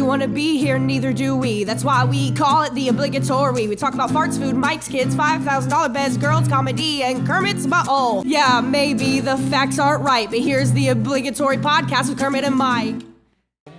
want to be here, neither do we. That's why we call it the obligatory. We talk about farts, food, Mike's kids, $5,000 beds, girls, comedy, and Kermit's butthole. Yeah, maybe the facts aren't right, but here's the obligatory podcast with Kermit and Myke.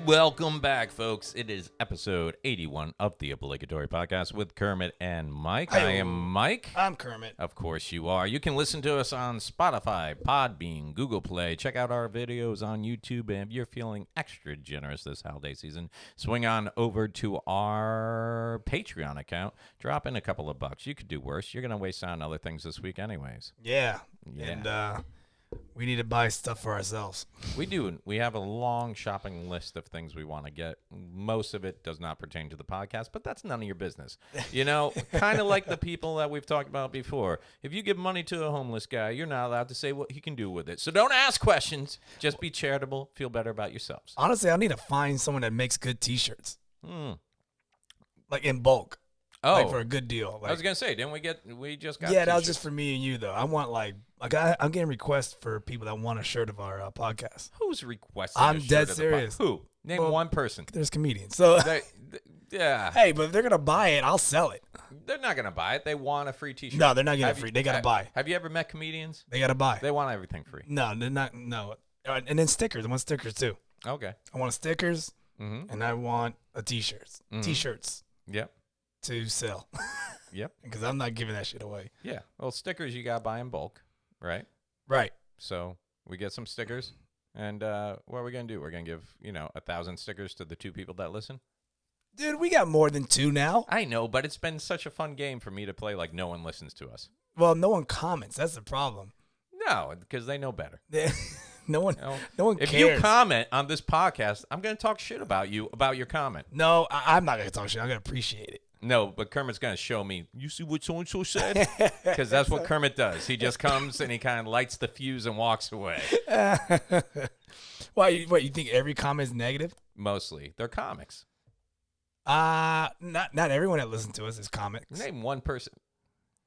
Welcome back, folks. It is episode 81 of the Obligatory Podcast with Kermit and Myke. I am Myke. I'm Kermit. Of course you are. You can listen to us on Spotify, Podbean, Google Play. Check out our videos on YouTube. And if you're feeling extra generous this holiday season, swing on over to our Patreon account. Drop in a couple of bucks. You could do worse. You're going to waste on other things this week anyways. Yeah. And we need to buy stuff for ourselves. We do. We have a long shopping list of things we want to get. Most of it does not pertain to the podcast, but that's none of your business. You know, kind of like the people that we've talked about before. If you give money to a homeless guy, you're not allowed to say what he can do with it. So don't ask questions. Just be charitable. Feel better about yourselves. Honestly, I need to find someone that makes good T-shirts. Like in bulk. Oh. Like for a good deal. Like, I was going to say, we just got Yeah, that was t-shirts. just for me and you, though. I want I'm getting requests for people that want a shirt of our podcast. Who's requesting I'm a shirt dead of the serious. Who? Name one person. There's comedians. So, Yeah. hey, but if they're going to buy it, I'll sell it. They're not going to buy it. They want a free T-shirt. No, they're not getting it free. They got to buy. Have you ever met comedians? They got to buy. They want everything free. No, they're not. No. And then stickers. I want stickers, too. Okay. I want stickers, and I want a T-shirts. T-shirts. Yep. To sell. Yep. Because I'm not giving that shit away. Yeah. Well, stickers you got to buy in bulk, right? Right. So we get some stickers, and what are we going to do? We're going to give, 1,000 stickers to the 2 people that listen? Dude, we got more than 2 now. I know, but it's been such a fun game for me to play like no one listens to us. Well, no one comments. That's the problem. No, because they know better. No one If cares. you comment on this podcast, I'm going to talk shit about you, about your comment. No, I'm not going to talk shit. I'm going to appreciate it. No, but Kermit's going to show me, you see what so-and-so said? Because that's what Kermit does. He just comes and he kind of lights the fuse and walks away. Why? What, you think every comment is negative? Mostly. They're comics. Not everyone that listens to us is comics. Name one person.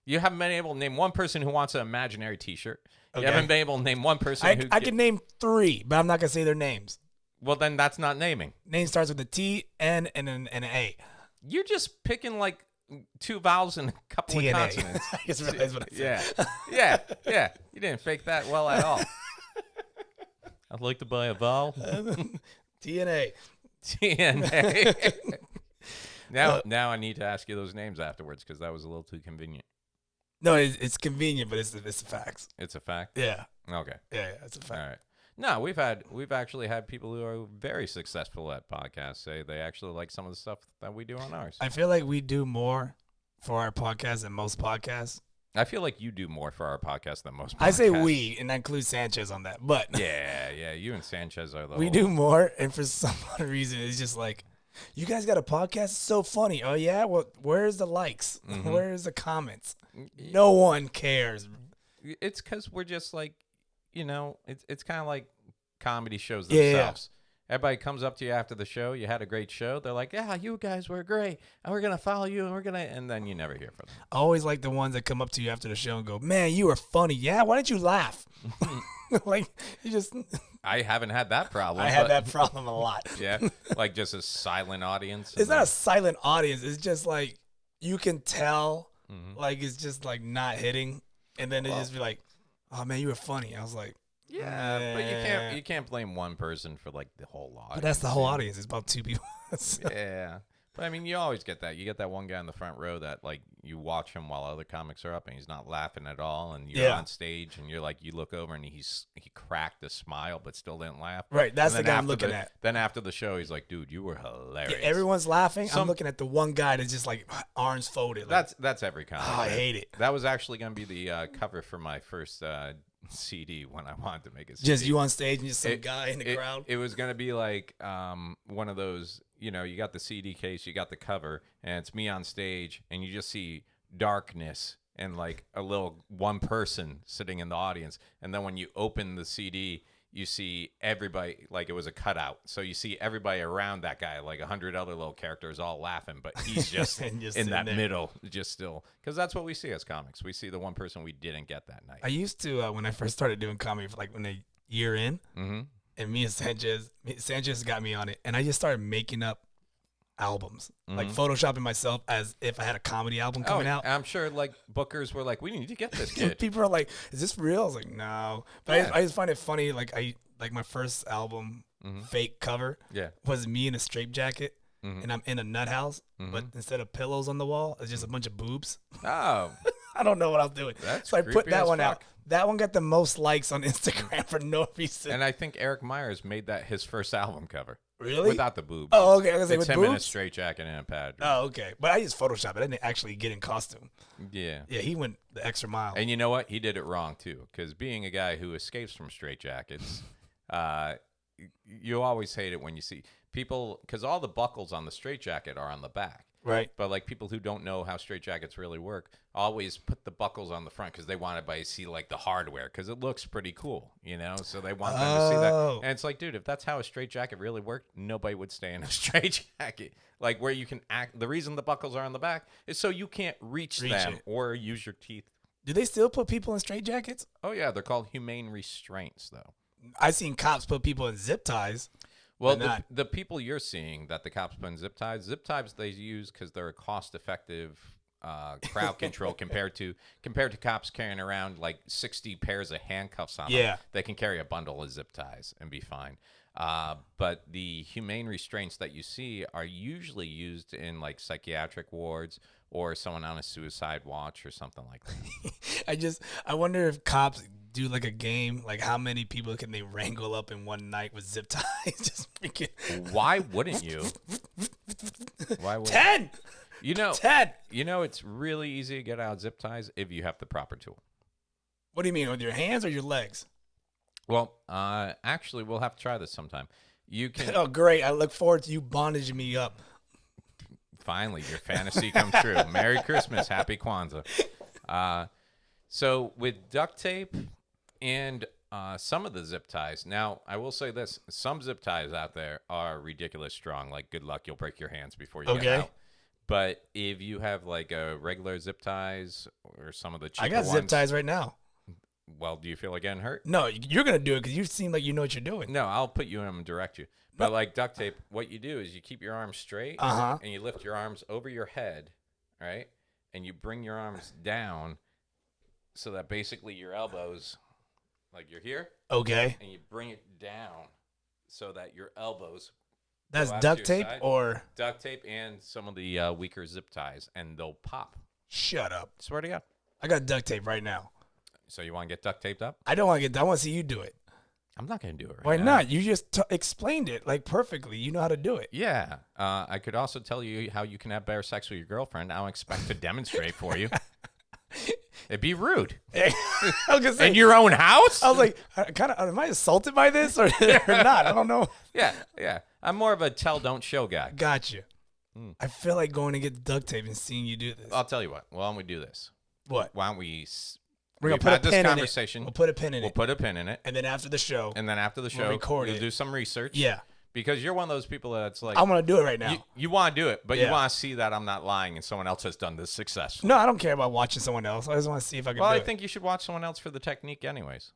You haven't been able to name one person who wants an imaginary T-shirt. Okay. You haven't been able to name one person who... I can name 3, but I'm not going to say their names. Well, then that's not naming. Name starts with a T, N, and an A. You're just picking like 2 vowels and a couple of consonants. I just realized what I said. Yeah. You didn't fake that well at all. I'd like to buy a vowel. T and A. TNA. Now I need to ask you those names afterwards because that was a little too convenient. No, it's convenient, but it's the facts. It's a fact? Yeah. Okay. Yeah, it's a fact. All right. No, we've actually had people who are very successful at podcasts say they actually like some of the stuff that we do on ours. I feel like we do more for our podcast than most podcasts. I feel like you do more for our podcast than most podcasts. I say we, and I include Sanchez on that. But yeah, you and Sanchez are the we do more, and for some odd reason, it's just like, you guys got a podcast? It's so funny. Oh, yeah? Well, where's the likes? Mm-hmm. Where's the comments? No one cares. It's because we're just like, it's kind of like comedy shows themselves. Yeah. Everybody comes up to you after the show. You had a great show. They're like, yeah, you guys were great. And we're going to follow you. And then you never hear from them. I always like the ones that come up to you after the show and go, man, you were funny. Yeah, why didn't you laugh? Like, you just... I haven't had that problem. I had that problem a lot. Yeah, like just a silent audience. It's not a silent audience. It's just like, you can tell, like, it's just like not hitting. And then it just be like, oh, man, you were funny. I was like, yeah, but you can't blame one person for like the whole audience. But that's the whole audience. It's about 2 people. Yeah. But I mean, you always get that. You get that one guy in the front row that like you watch him while other comics are up and he's not laughing at all, and you're on stage and you're like, you look over and he cracked a smile but still didn't laugh. Right, that's the guy I'm looking at. Then after the show, he's like, dude, you were hilarious. Yeah, everyone's laughing. I'm looking at the one guy that's just like arms folded. Like, that's every comic. Oh, I hate it. That was actually going to be the cover for my first CD when I wanted to make a CD. Just you on stage and just some guy in the crowd. It was gonna be like one of those, you got the CD case, you got the cover, and it's me on stage, and you just see darkness and like a little one person sitting in the audience, and then when you open the CD, you see everybody, like it was a cutout. So you see everybody around that guy, like 100 other little characters all laughing, but he's just, just in that middle, just still. Because that's what we see as comics. We see the one person we didn't get that night. I used to, when I first started doing comedy, for like when a year in, and me and Sanchez got me on it, and I just started making up albums, like photoshopping myself as if I had a comedy album coming out. I'm sure like bookers were like, we need to get this kid. People are like, is this real? I was like, no. But I just find it funny. Like my first album fake cover was me in a straitjacket and I'm in a nut house, but instead of pillows on the wall, it's just a bunch of boobs. Oh. I don't know what I was doing. So I put that one out. That one got the most likes on Instagram for no reason. And I think Eric Myers made that his first album cover. Really? Without the boobs. Oh, okay. I was it's with him boobs? in a straitjacket and a pad. Oh, okay. But I just photoshopped it. I didn't actually get in costume. Yeah. Yeah, he went the extra mile. And you know what? He did it wrong too. Because being a guy who escapes from straitjackets, you always hate it when you see people, because all the buckles on the straitjacket are on the back. Right. But like people who don't know how straitjackets really work always put the buckles on the front because they want everybody to see like the hardware because it looks pretty cool, you know? So they want them to see that. And it's like, dude, if that's how a straitjacket really worked, nobody would stay in a straitjacket. Like where you can act. The reason the buckles are on the back is so you can't reach them or use your teeth. Do they still put people in straitjackets? Oh, yeah. They're called humane restraints, though. I've seen cops put people in zip ties. Well, the people you're seeing that the cops put in zip ties they use because they're a cost-effective crowd control compared to cops carrying around like 60 pairs of handcuffs on them. Yeah. They can carry a bundle of zip ties and be fine. But the humane restraints that you see are usually used in like psychiatric wards or someone on a suicide watch or something like that. I wonder if cops do like a game, like how many people can they wrangle up in one night with zip ties? Just freaking. Why wouldn't you? Why would 10? 10. You know, it's really easy to get out zip ties if you have the proper tool. What do you mean, with your hands or your legs? Well, actually, we'll have to try this sometime. You can. Oh, great! I look forward to you bondaging me up. Finally, your fantasy come true. Merry Christmas, Happy Kwanzaa. So with duct tape and some of the zip ties. Now, I will say this: some zip ties out there are ridiculous strong. Like, good luck, you'll break your hands before you get out. But if you have like a regular zip ties or some of the cheaper I got zip ties right now. Well, do you feel like getting hurt? No, you're going to do it because you seem like you know what you're doing. No, I'll put you in and direct you. But like duct tape, what you do is you keep your arms straight and you lift your arms over your head, right? And you bring your arms down so that basically your elbows, like you're here. Okay. And you bring it down so that your elbows. That's duct tape or? Duct tape and some of the weaker zip ties, and they'll pop. Shut up. Swear to God. I got duct tape right now. So you want to get duct taped up? I don't want to get. I want to see you do it. I'm not going to do it right Why now. not? You just explained it like perfectly. You know how to do it. Yeah. I could also tell you how you can have better sex with your girlfriend. I don't expect to demonstrate for you. It'd be rude. I was gonna say, in your own house? I was like, am I assaulted by this or not? I don't know. Yeah. I'm more of a tell, don't show guy. Got you. I feel like going to get duct tape and seeing you do this. I'll tell you what. Why don't we do this? What? Why don't we... We're going to put a pin in it. We'll put a pin in it. We'll put a pin in it. And then after the show. We'll record you'll it. do some research. Yeah. Because you're one of those people that's like... I'm going to do it right now. You want to do it, but you want to see that I'm not lying and someone else has done this successfully. No, I don't care about watching someone else. I just want to see if I can do it. Well, I think you should watch someone else for the technique anyways.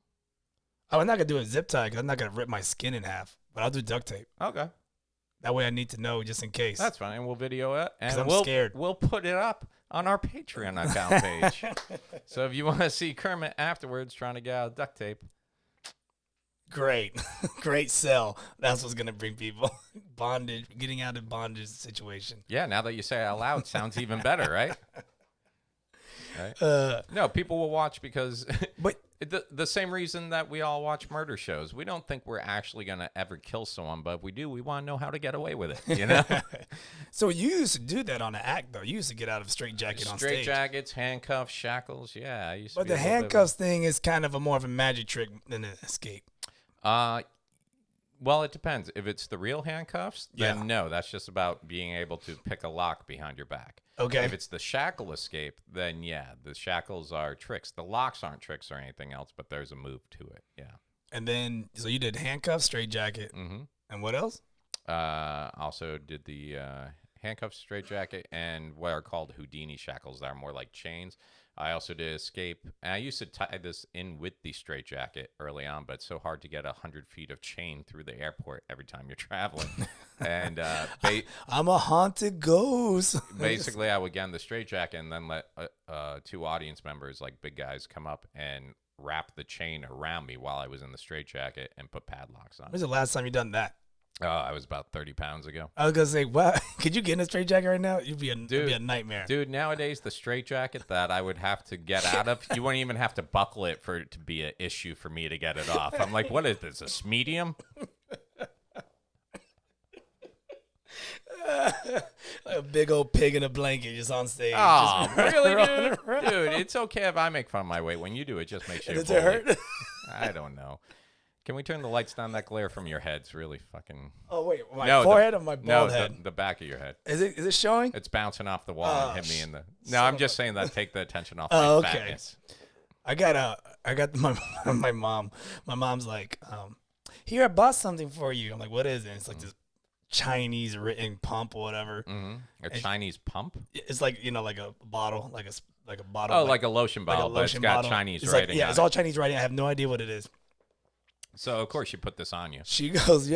Oh, I'm not going to do a zip tie because I'm not going to rip my skin in half. But I'll do duct tape. Okay. That way I need to know just in case. That's fine. We'll video it. And I'm scared. We'll put it up on our Patreon account page. So if you want to see Kermit afterwards trying to get out of duct tape. Great. Great sell. That's what's going to bring people. Bondage. Getting out of bondage situation. Yeah, now that you say it out loud, it sounds even better, right? Right? No, people will watch because... But the same reason that we all watch murder shows. We don't think we're actually going to ever kill someone, but if we do, we want to know how to get away with it, you know? So you used to do that on an act, though. You used to get out of straitjacket on stage. Straitjackets, handcuffs, shackles, yeah. I used to but the handcuffs thing is kind of more of a magic trick than an escape. Well, it depends. If it's the real handcuffs, then no, that's just about being able to pick a lock behind your back. Okay. If it's the shackle escape, then yeah, the shackles are tricks. The locks aren't tricks or anything else, but there's a move to it. Yeah. And then, so you did handcuffs, straitjacket, and what else? Also did the handcuffs, straitjacket, and what are called Houdini shackles that are more like chains. I also did escape. And I used to tie this in with the straitjacket early on, but it's so hard to get 100 feet of chain through the airport every time you're traveling. And I'm a haunted ghost. Basically, I would get in the straitjacket and then let 2 audience members, like big guys, come up and wrap the chain around me while I was in the straitjacket and put padlocks on. When's the last time you done that? I was about 30 pounds ago. I was gonna say, what? Could you get in a straitjacket right now? It'd be a nightmare. Dude, nowadays the straitjacket that I would have to get out of, you wouldn't even have to buckle it for it to be an issue for me to get it off. I'm like, what is this? A medium? Like a big old pig in a blanket just on stage. Oh, really, dude? Dude, it's okay if I make fun of my weight. When you do, it just makes you. Does it hurt? I don't know. Can we turn the lights down? That glare from your head's really fucking. Oh wait, my forehead or my bald head? The back of your head. Is it showing? It's bouncing off the wall and hit me in the. No, I'm just saying that. Take the attention off my fatness. I got my mom. My mom's like, here, I bought something for you. I'm like, what is it? It's like this Chinese written pump or whatever. A Chinese pump? It's like, like a bottle, like a bottle. Oh, like a lotion bottle, but it's got Chinese writing. It's all Chinese writing. I have no idea what it is. So of course you put this on you. She goes,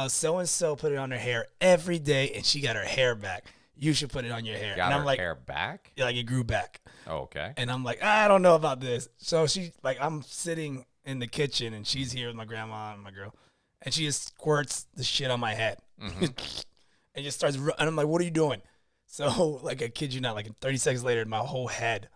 so and so put it on her hair every day, and she got her hair back. You should put it on your hair. Got and her I'm like, hair back? Yeah, like it grew back. Oh, okay. And I'm like, I don't know about this. So I'm sitting in the kitchen, and she's here with my grandma and my girl, and she just squirts the shit on my head, and just starts. And I'm like, what are you doing? So like, I kid you not, like 30 seconds later, my whole head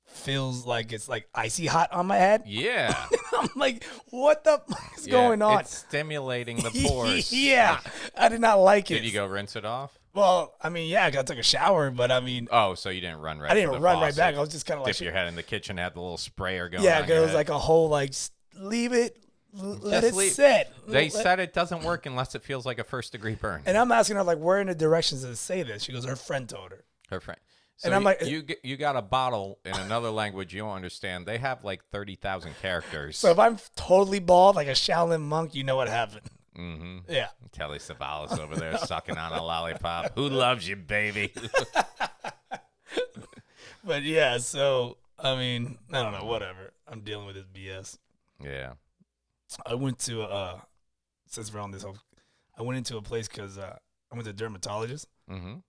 feels like it's like icy hot on my head. Yeah. I'm like, what the fuck is going on? It's stimulating the pores. Yeah. I did not like it. Did you go rinse it off? Well, I mean, yeah, I took a shower, but I mean. Oh, so you didn't run right I didn't run right back. I was just kind of like. Dip your head in the kitchen, had the little sprayer going. Yeah, because it was like a whole, like, leave it, let it sit. They said it doesn't work unless it feels like a first-degree burn. And I'm asking her, like, where in the directions does it say this? She goes, her friend told her. Her friend. So and I'm like, you got a bottle in another language you don't understand. They have like 30,000 characters. So if I'm totally bald, like a Shaolin monk, you know what happened. Mm-hmm. Yeah. Kelly Savalas over there sucking on a lollipop. Who loves you, baby? But yeah, so I mean, I don't know, whatever. I'm dealing with this BS. Yeah. I went to since we're on this, I went into a place because I went to a dermatologist.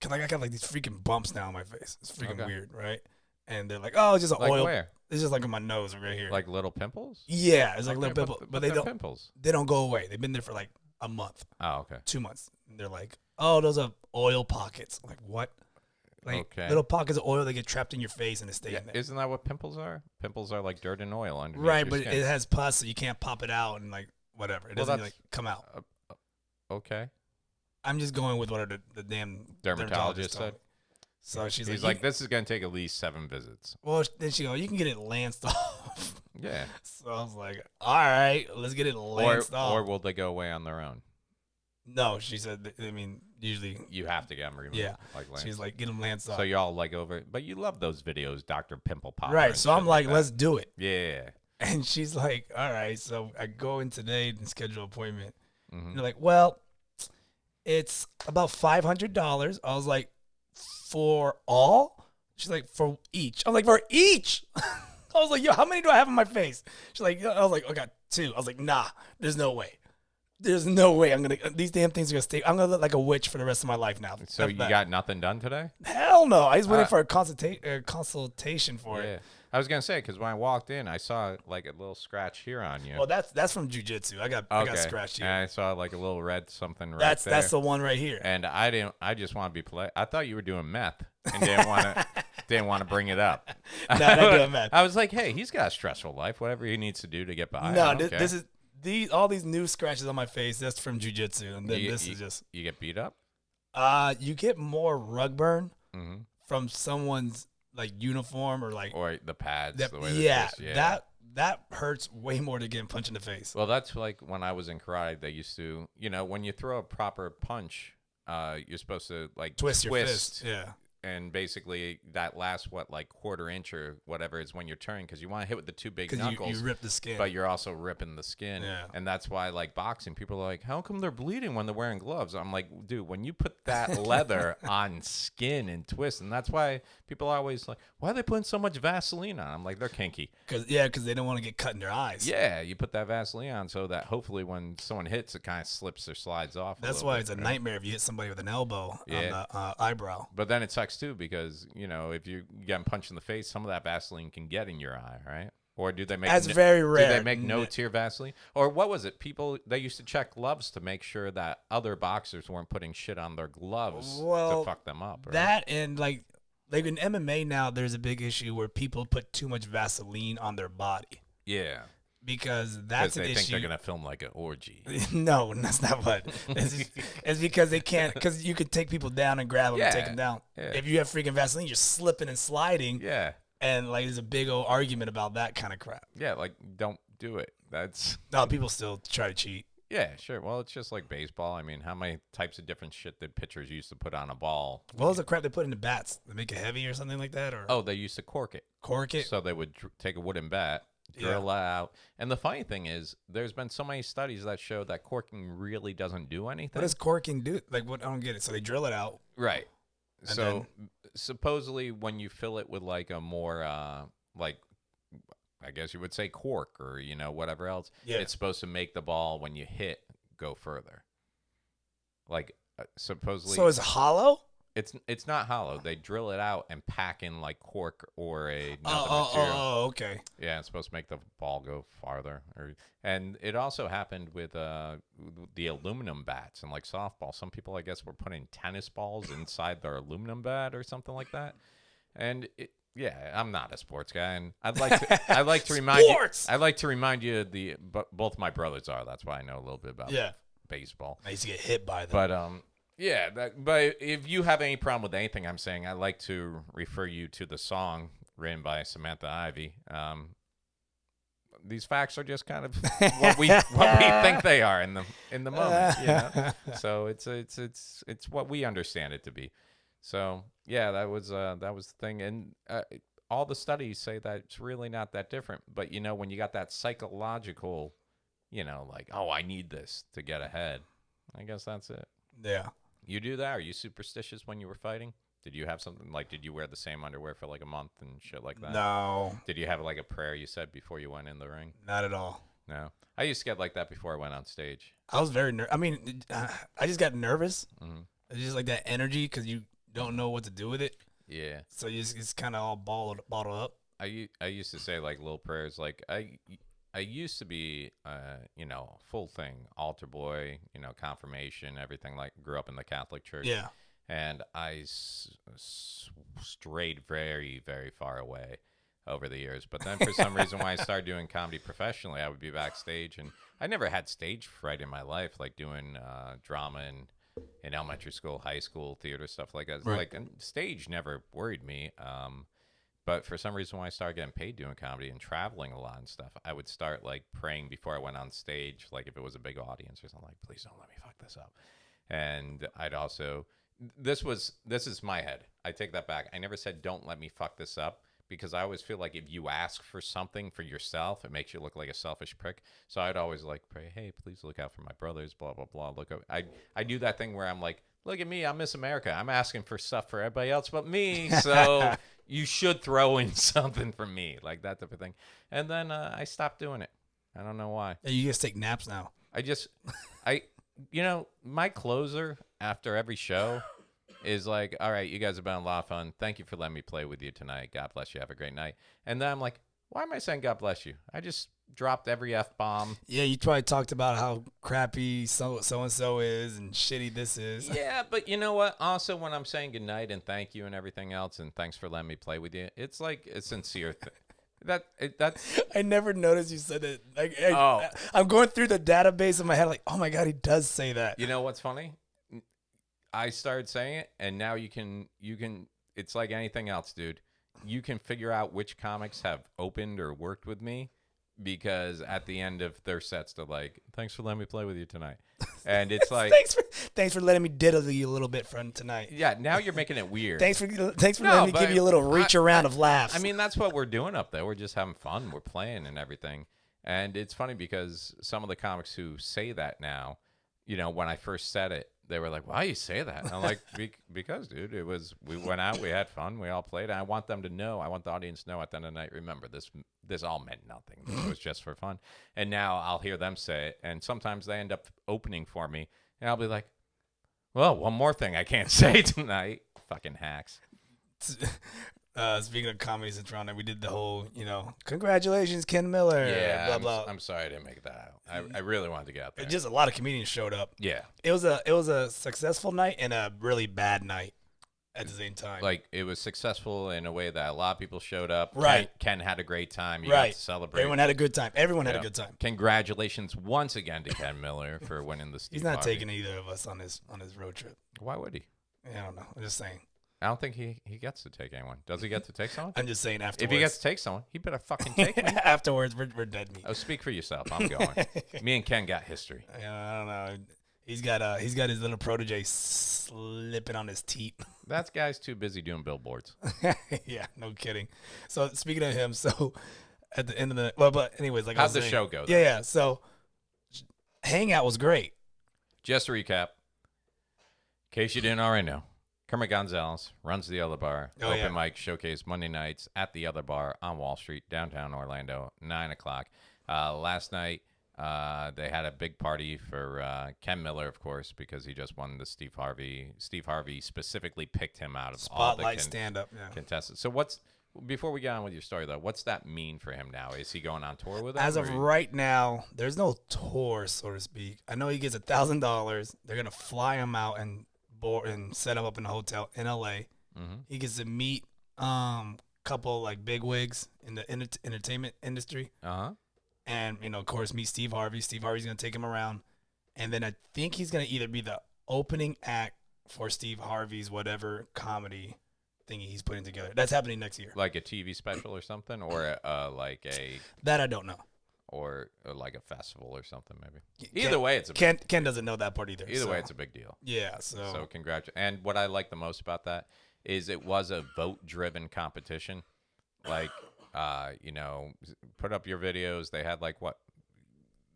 Cause like I got like these freaking bumps now on my face. It's freaking weird, right? And they're like, "Oh, it's just an oil." Where? It's just like on my nose right here. Like little pimples? Yeah, it's like little pimples, but they don't. Pimples. They don't go away. They've been there for like a month. Oh, okay. 2 months. And they're like, "Oh, those are oil pockets." I'm like, what? Like little pockets of oil that get trapped in your face and they stay in there. Isn't that what pimples are? Pimples are like dirt and oil underneath right, your but skin. it has pus, so you can't pop it out and like whatever. It doesn't like come out. Okay. I'm just going with what the damn dermatologist said. So she's like, this is going to take at least 7 visits. Well, then she goes, you can get it lanced off. Yeah. So I was like, all right, let's get it lanced off. Or will they go away on their own? No, she said, I mean, usually. You have to get them removed. Yeah. Like she's like, get them lanced off. So y'all like over, but you love those videos, Dr. Pimple Popper. Right. So I'm like, let's do it. Yeah. And she's like, all right. So I go in today and schedule an appointment. And they're like, well, it's about $500. I was like, for all? She's like, for each. I'm like, for each? I was like, yo, how many do I have on my face? She's like, I was like, I got 2. I was like, nah, there's no way. There's no way these damn things are going to stay. I'm going to look like a witch for the rest of my life now. So you got nothing done today? Hell no. I was waiting for a consultation for it. I was gonna say, because when I walked in, I saw like a little scratch here on you. Well, that's from jiu-jitsu. I got scratched here. And I saw like a little red something right there. That's the one right here. And I just want to be polite. I thought you were doing meth and didn't want to bring it up. No, not doing meth. I was like, hey, he's got a stressful life. Whatever he needs to do to get by. No, this is all these new scratches on my face. That's from jiu-jitsu, and then this is just. You get beat up. You get more rug burn from someone's like uniform or the pads. That hurts way more to get punched in the face. Well, that's like when I was in karate. They used to, when you throw a proper punch, you're supposed to like twist your fist. Yeah. and basically that last quarter inch or whatever is when you're turning, because you want to hit with the two big knuckles. You rip the skin, but you're also ripping the skin. Yeah. And that's why boxing, people are like, how come they're bleeding when they're wearing gloves? I'm like, dude, when you put that leather on skin and twist, and that's why people are always like, why are they putting so much Vaseline on? I'm like, they're kinky. Because they don't want to get cut in their eyes. Yeah, you put that Vaseline on so that hopefully when someone hits, it kind of slips or slides off. That's why it's a nightmare if you hit somebody with an elbow on the eyebrow. But then it sucks too, because if you get punched in the face, some of that Vaseline can get in your eye, right? Or do they make that's very rare? Do they make no tear Vaseline? Or what was it? People, they used to check gloves to make sure that other boxers weren't putting shit on their gloves to fuck them up. Right? That and like in MMA now, there's a big issue where people put too much Vaseline on their body. Yeah. Because that's an issue. They think they're gonna film like an orgy. No, that's not what. It's because they can't. Because you could take people down and grab them and take them down. Yeah. If you have freaking Vaseline, you're slipping and sliding. Yeah. And there's a big old argument about that kind of crap. Yeah, don't do it. That's no, people still try to cheat. Yeah, sure. Well, it's just like baseball. I mean, how many types of different shit did pitchers used to put on a ball? What was the crap they put into bats? They make it heavy or something like that? Or they used to cork it. Cork it? So they would take a wooden bat, drill it out. And the funny thing is, there's been so many studies that show that corking really doesn't do anything. What does corking do? Like, what? I don't get it. So they drill it out. Right. So supposedly when you fill it with a more, I guess you would say cork or, whatever else, it's supposed to make the ball when you hit go further. Supposedly. So it's hollow? It's not hollow. They drill it out and pack in cork or another material. Oh, okay. Yeah, it's supposed to make the ball go farther. And it also happened with the aluminum bats and softball. Some people, I guess, were putting tennis balls inside their aluminum bat or something like that. And I'm not a sports guy, and I'd like to remind you. I'd like to remind you both my brothers are. That's why I know a little bit about baseball. I used to get hit by them. But yeah, but if you have any problem with anything I'm saying, I'd like to refer you to the song written by Samantha Ivy. These facts are just kind of what we think they are in the moment. So it's what we understand it to be. So yeah, that was the thing, and all the studies say that it's really not that different. But when you got that psychological, I need this to get ahead. I guess that's it. Yeah. You do that? Are you superstitious when you were fighting? Did you have something did you wear the same underwear for a month and shit like that? No. Did you have a prayer you said before you went in the ring? Not at all. No. I used to get like that before I went on stage. I was very nervous. I mean, I just got nervous. Mm-hmm. It's just like that energy because you don't know what to do with it. Yeah. So it's kind of all bottled up. I used to say little prayers. I used to be, full thing, altar boy, confirmation, everything. Grew up in the Catholic Church. Yeah. And I strayed very, very far away over the years. But then for some reason, when I started doing comedy professionally, I would be backstage. And I never had stage fright in my life, doing drama in elementary school, high school, theater, stuff like that. Right. And stage never worried me. But for some reason, when I started getting paid doing comedy and traveling a lot and stuff, I would start praying before I went on stage, if it was a big audience or something, please don't let me fuck this up. And I'd also, this is my head. I take that back. I never said don't let me fuck this up, because I always feel if you ask for something for yourself, it makes you look like a selfish prick. So I'd always pray, hey, please look out for my brothers, blah, blah, blah. Look up. I do that thing where I'm look at me, I'm Miss America. I'm asking for stuff for everybody else but me. So you should throw in something for me, that type of thing. And then I stopped doing it. I don't know why. Yeah, you just take naps now. My closer after every show is all right, you guys have been a lot of fun. Thank you for letting me play with you tonight. God bless you. Have a great night. And then I'm why am I saying God bless you? I just dropped every F-bomb. Yeah, you probably talked about how crappy so-and-so is and shitty this is. Yeah, but you know what? Also, when I'm saying good night and thank you and everything else and thanks for letting me play with you, it's a sincere thing. That's I never noticed you said it. I'm going through the database in my head oh my God, he does say that. You know what's funny? I started saying it, and now you can it's like anything else, dude. You can figure out which comics have opened or worked with me because at the end of their sets, they're like, "Thanks for letting me play with you tonight," and it's like, "Thanks for letting me diddle you a little bit from tonight." Yeah, now you're making it weird. Thanks for letting me give you a little reach around of laughs. I mean, that's what we're doing up there. We're just having fun. We're playing and everything. And it's funny because some of the comics who say that now, you know, when I first said it, they were like, "Why you say that?" And I'm like, because, dude, we went out, we had fun, we all played. And I want them to know, I want the audience to know at the end of the night, remember, this all meant nothing. It was just for fun. And now I'll hear them say it, and sometimes they end up opening for me, and I'll be like, "Well, one more thing I can't say tonight." Fucking hacks. Speaking of comedies in Toronto, we did the whole, you know, congratulations, Ken Miller. Yeah, blah blah. I'm sorry I didn't make that out. I really wanted to get out there. Just a lot of comedians showed up. Yeah, it was a successful night and a really bad night at the same time. Like, it was successful in a way that a lot of people showed up. Right. Ken had a great time. You got to celebrate. Everyone had a good time. Everyone had a good time. Congratulations once again to Ken Miller for winning the Steve He's not Harvey. taking either of us on his road trip. Why would he? I don't know. I'm just saying. I don't think he gets to take anyone. Does he get to take someone? I'm just saying afterwards. If he gets to take someone, he better fucking take me. Afterwards, we're dead meat. Oh, speak for yourself. I'm going. Me and Ken got history. I don't know. He's got his little protege slipping on his teat. That guy's too busy doing billboards. Yeah, no kidding. So speaking of him, so at the end of the but anyways, like how'd I was the saying, show go? Yeah. So Hangout was great. Just to recap, in case you didn't already know, Kermit Gonzalez runs the Other Bar. Open mic showcase Monday nights at the Other Bar on Wall Street, downtown Orlando, 9:00. Last night, they had a big party for Ken Miller, of course, because he just won the Steve Harvey. Steve Harvey specifically picked him out of Spotlight all the stand-up contestants. So before we get on with your story, though, what's that mean for him now? Is he going on tour with him? As of right now, there's no tour, so to speak. I know he gets $1,000. They're going to fly him out and set him up in a hotel in LA. Mm-hmm. He gets to meet couple like big wigs in the entertainment industry. And, you know, of course, meet Steve Harvey. Steve Harvey's going to take him around. And then I think he's going to either be the opening act for Steve Harvey's whatever comedy thingy he's putting together. That's happening next year. Like a TV special or something? Or like a... That I don't know. Or like a festival or something, maybe. Either way, it's a Ken doesn't know that part either. Either way, it's a big deal. Yeah, so congratulations. And what I like the most about that is it was a vote-driven competition. Like, you know, put up your videos. They had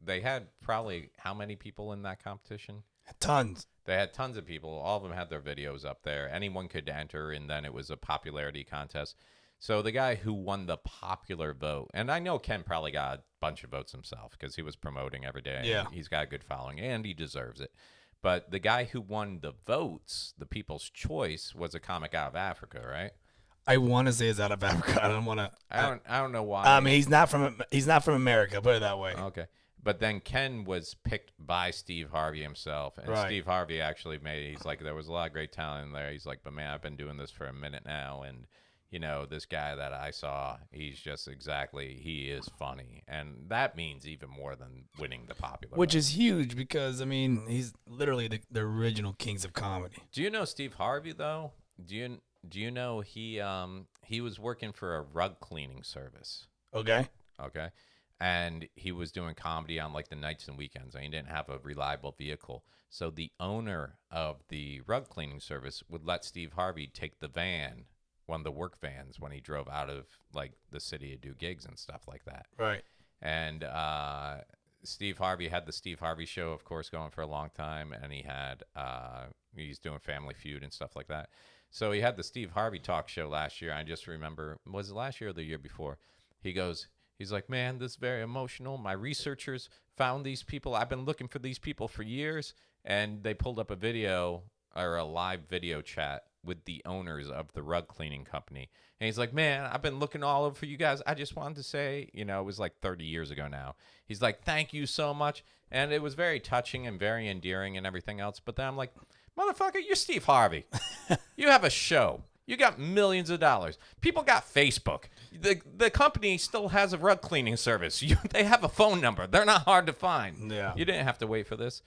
they had probably how many people in that competition? Tons. They had tons of people. All of them had their videos up there. Anyone could enter, and then it was a popularity contest. So the guy who won the popular vote, and I know Ken probably got a bunch of votes himself because he was promoting every day. Yeah. He's got a good following, and he deserves it. But the guy who won the votes, the people's choice, was a comic out of Africa, right? I want to say it's out of Africa. I don't want to. I don't know why. I mean, he's not from America. Put it that way. Okay. But then Ken was picked by Steve Harvey himself. And right. Steve Harvey actually he's like, there was a lot of great talent in there. He's like, but man, I've been doing this for a minute now. And, you know, this guy that I saw, he is funny. And that means even more than winning the popular Which vote. is huge because, I mean, he's literally the original kings of comedy. Do you know Steve Harvey, though? Do you know he was working for a rug cleaning service? Okay. And he was doing comedy on like the nights and weekends, and he didn't have a reliable vehicle. So the owner of the rug cleaning service would let Steve Harvey take the van, one of the work vans, when he drove out of like the city to do gigs and stuff like that. Right. And Steve Harvey had the Steve Harvey Show, of course, going for a long time, and he had he's doing Family Feud and stuff like that. So he had the Steve Harvey Talk Show last year. I just remember, was it last year or the year before? He's like, man, this is very emotional. My researchers found these people. I've been looking for these people for years. And they pulled up a video or a live video chat with the owners of the rug cleaning company. And he's like, man, I've been looking all over for you guys. I just wanted to say, you know, it was like 30 years ago now. He's like, thank you so much. And it was very touching and very endearing and everything else. But then I'm like, motherfucker, you're Steve Harvey. You have a show. You got millions of dollars. People got Facebook. The company still has a rug cleaning service. They have a phone number. They're not hard to find. Yeah. You didn't have to wait for this.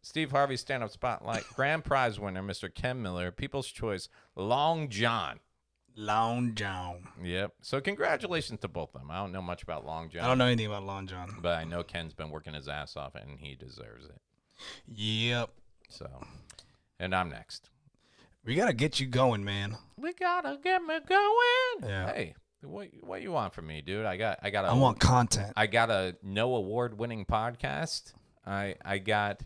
Steve Harvey stand-up spotlight. Grand prize winner, Mr. Ken Miller. People's Choice, Long John. Long John. Yep. So congratulations to both of them. I don't know much about Long John. I don't know anything about Long John. But I know Ken's been working his ass off, and he deserves it. Yep. So, and I'm next. We got to get you going, man. We got to get me going. Yeah. Hey, what you want from me, dude? I want content. I got a no award-winning podcast. I got...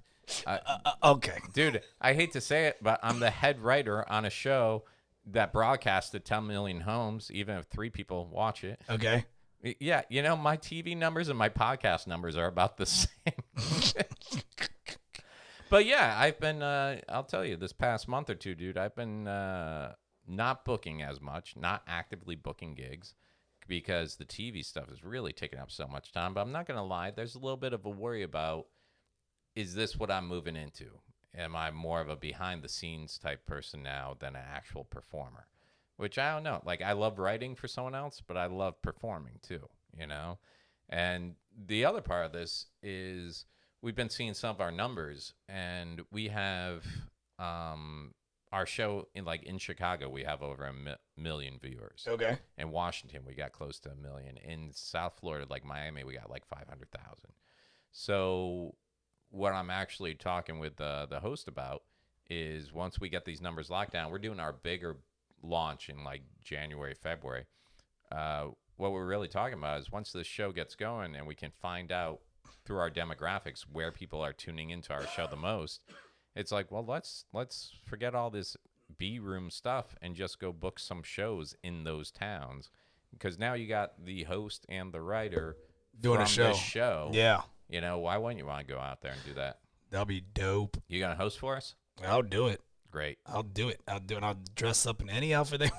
okay. Dude, I hate to say it, but I'm the head writer on a show that broadcasts to 10 million homes, even if 3 people watch it. Okay. Yeah, my TV numbers and my podcast numbers are about the same. But yeah, I've been, I'll tell you, this past month or two, dude, I've been not booking as much, not actively booking gigs, because the TV stuff is really taking up so much time. But I'm not going to lie, there's a little bit of a worry about, is this what I'm moving into? Am I more of a behind-the-scenes type person now than an actual performer? Which I don't know. Like, I love writing for someone else, but I love performing too, And the other part of this is we've been seeing some of our numbers, and we have our show in Chicago, we have over a million viewers. Okay. In Washington, we got close to 1 million. In South Florida, like Miami, we got like 500,000. So what I'm actually talking with the host about is once we get these numbers locked down, we're doing our bigger launch in like January, February. What we're really talking about is once this show gets going and we can find out through our demographics where people are tuning into our show the most, it's like, well, let's forget all this B-room stuff and just go book some shows in those towns, because now you got the host and the writer doing from a show. This show. Yeah. Why wouldn't you want to go out there and do that? That'll be dope. You gonna host for us? I'll do it. Great. I'll do it. I'll dress up in any outfit they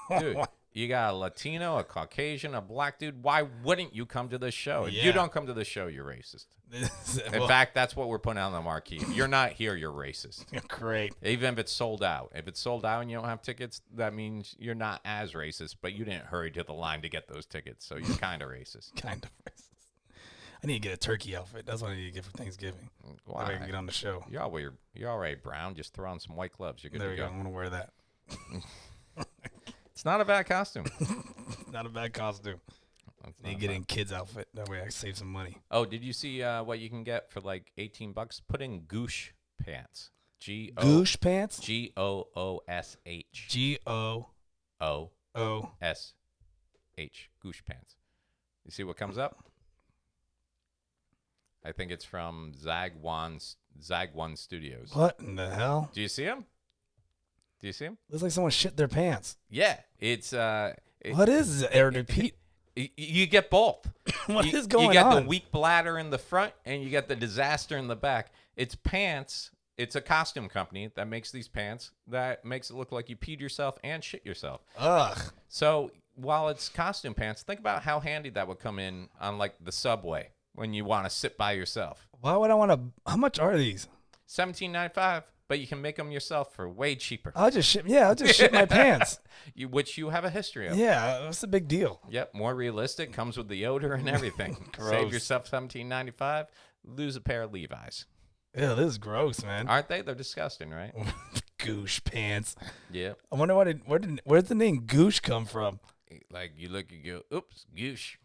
want. Dude, you got a Latino, a Caucasian, a black dude. Why wouldn't you come to this show? If you don't come to the show, you're racist. In fact, that's what we're putting on the marquee. If you're not here, you're racist. Great. Even if it's sold out. If it's sold out and you don't have tickets, that means you're not as racist, but you didn't hurry to the line to get those tickets, so you're kind of racist. Kind of racist. I need to get a turkey outfit. That's what I need to get for Thanksgiving. Why? I can get on the show. You're all right, Brown. Just throw on some white gloves. You're good There to we go. go. I'm going to wear that. It's not a bad costume. Not a bad costume. Need to get in kids' outfit. That way I save some money. Oh, did you see what you can get for like $18? Put in Goosh pants. Goosh pants? Goosh. Goosh Goosh pants. You see what comes up? I think it's from Zag One Studios. What in the hell? Do you see him? Looks like someone shit their pants. Yeah, it's what is it? Repeat. You get both. What is going on? You get the weak bladder in the front, and you get the disaster in the back. It's pants. It's a costume company that makes these pants that makes it look like you peed yourself and shit yourself. Ugh. So while it's costume pants, think about how handy that would come in on like the subway when you want to sit by yourself. Why would I want to? How much are these? $17.95, but you can make them yourself for way cheaper. I'll just shit my pants. Which you have a history of. Yeah, what's the big deal? Yep, more realistic, comes with the odor and everything. Save yourself $17.95, lose a pair of Levi's. Yeah, this is gross, man. Aren't they? They're disgusting, right? Goosh pants. Yeah. I wonder where'd the name Goosh come from? Like you look and go, oops, goosh.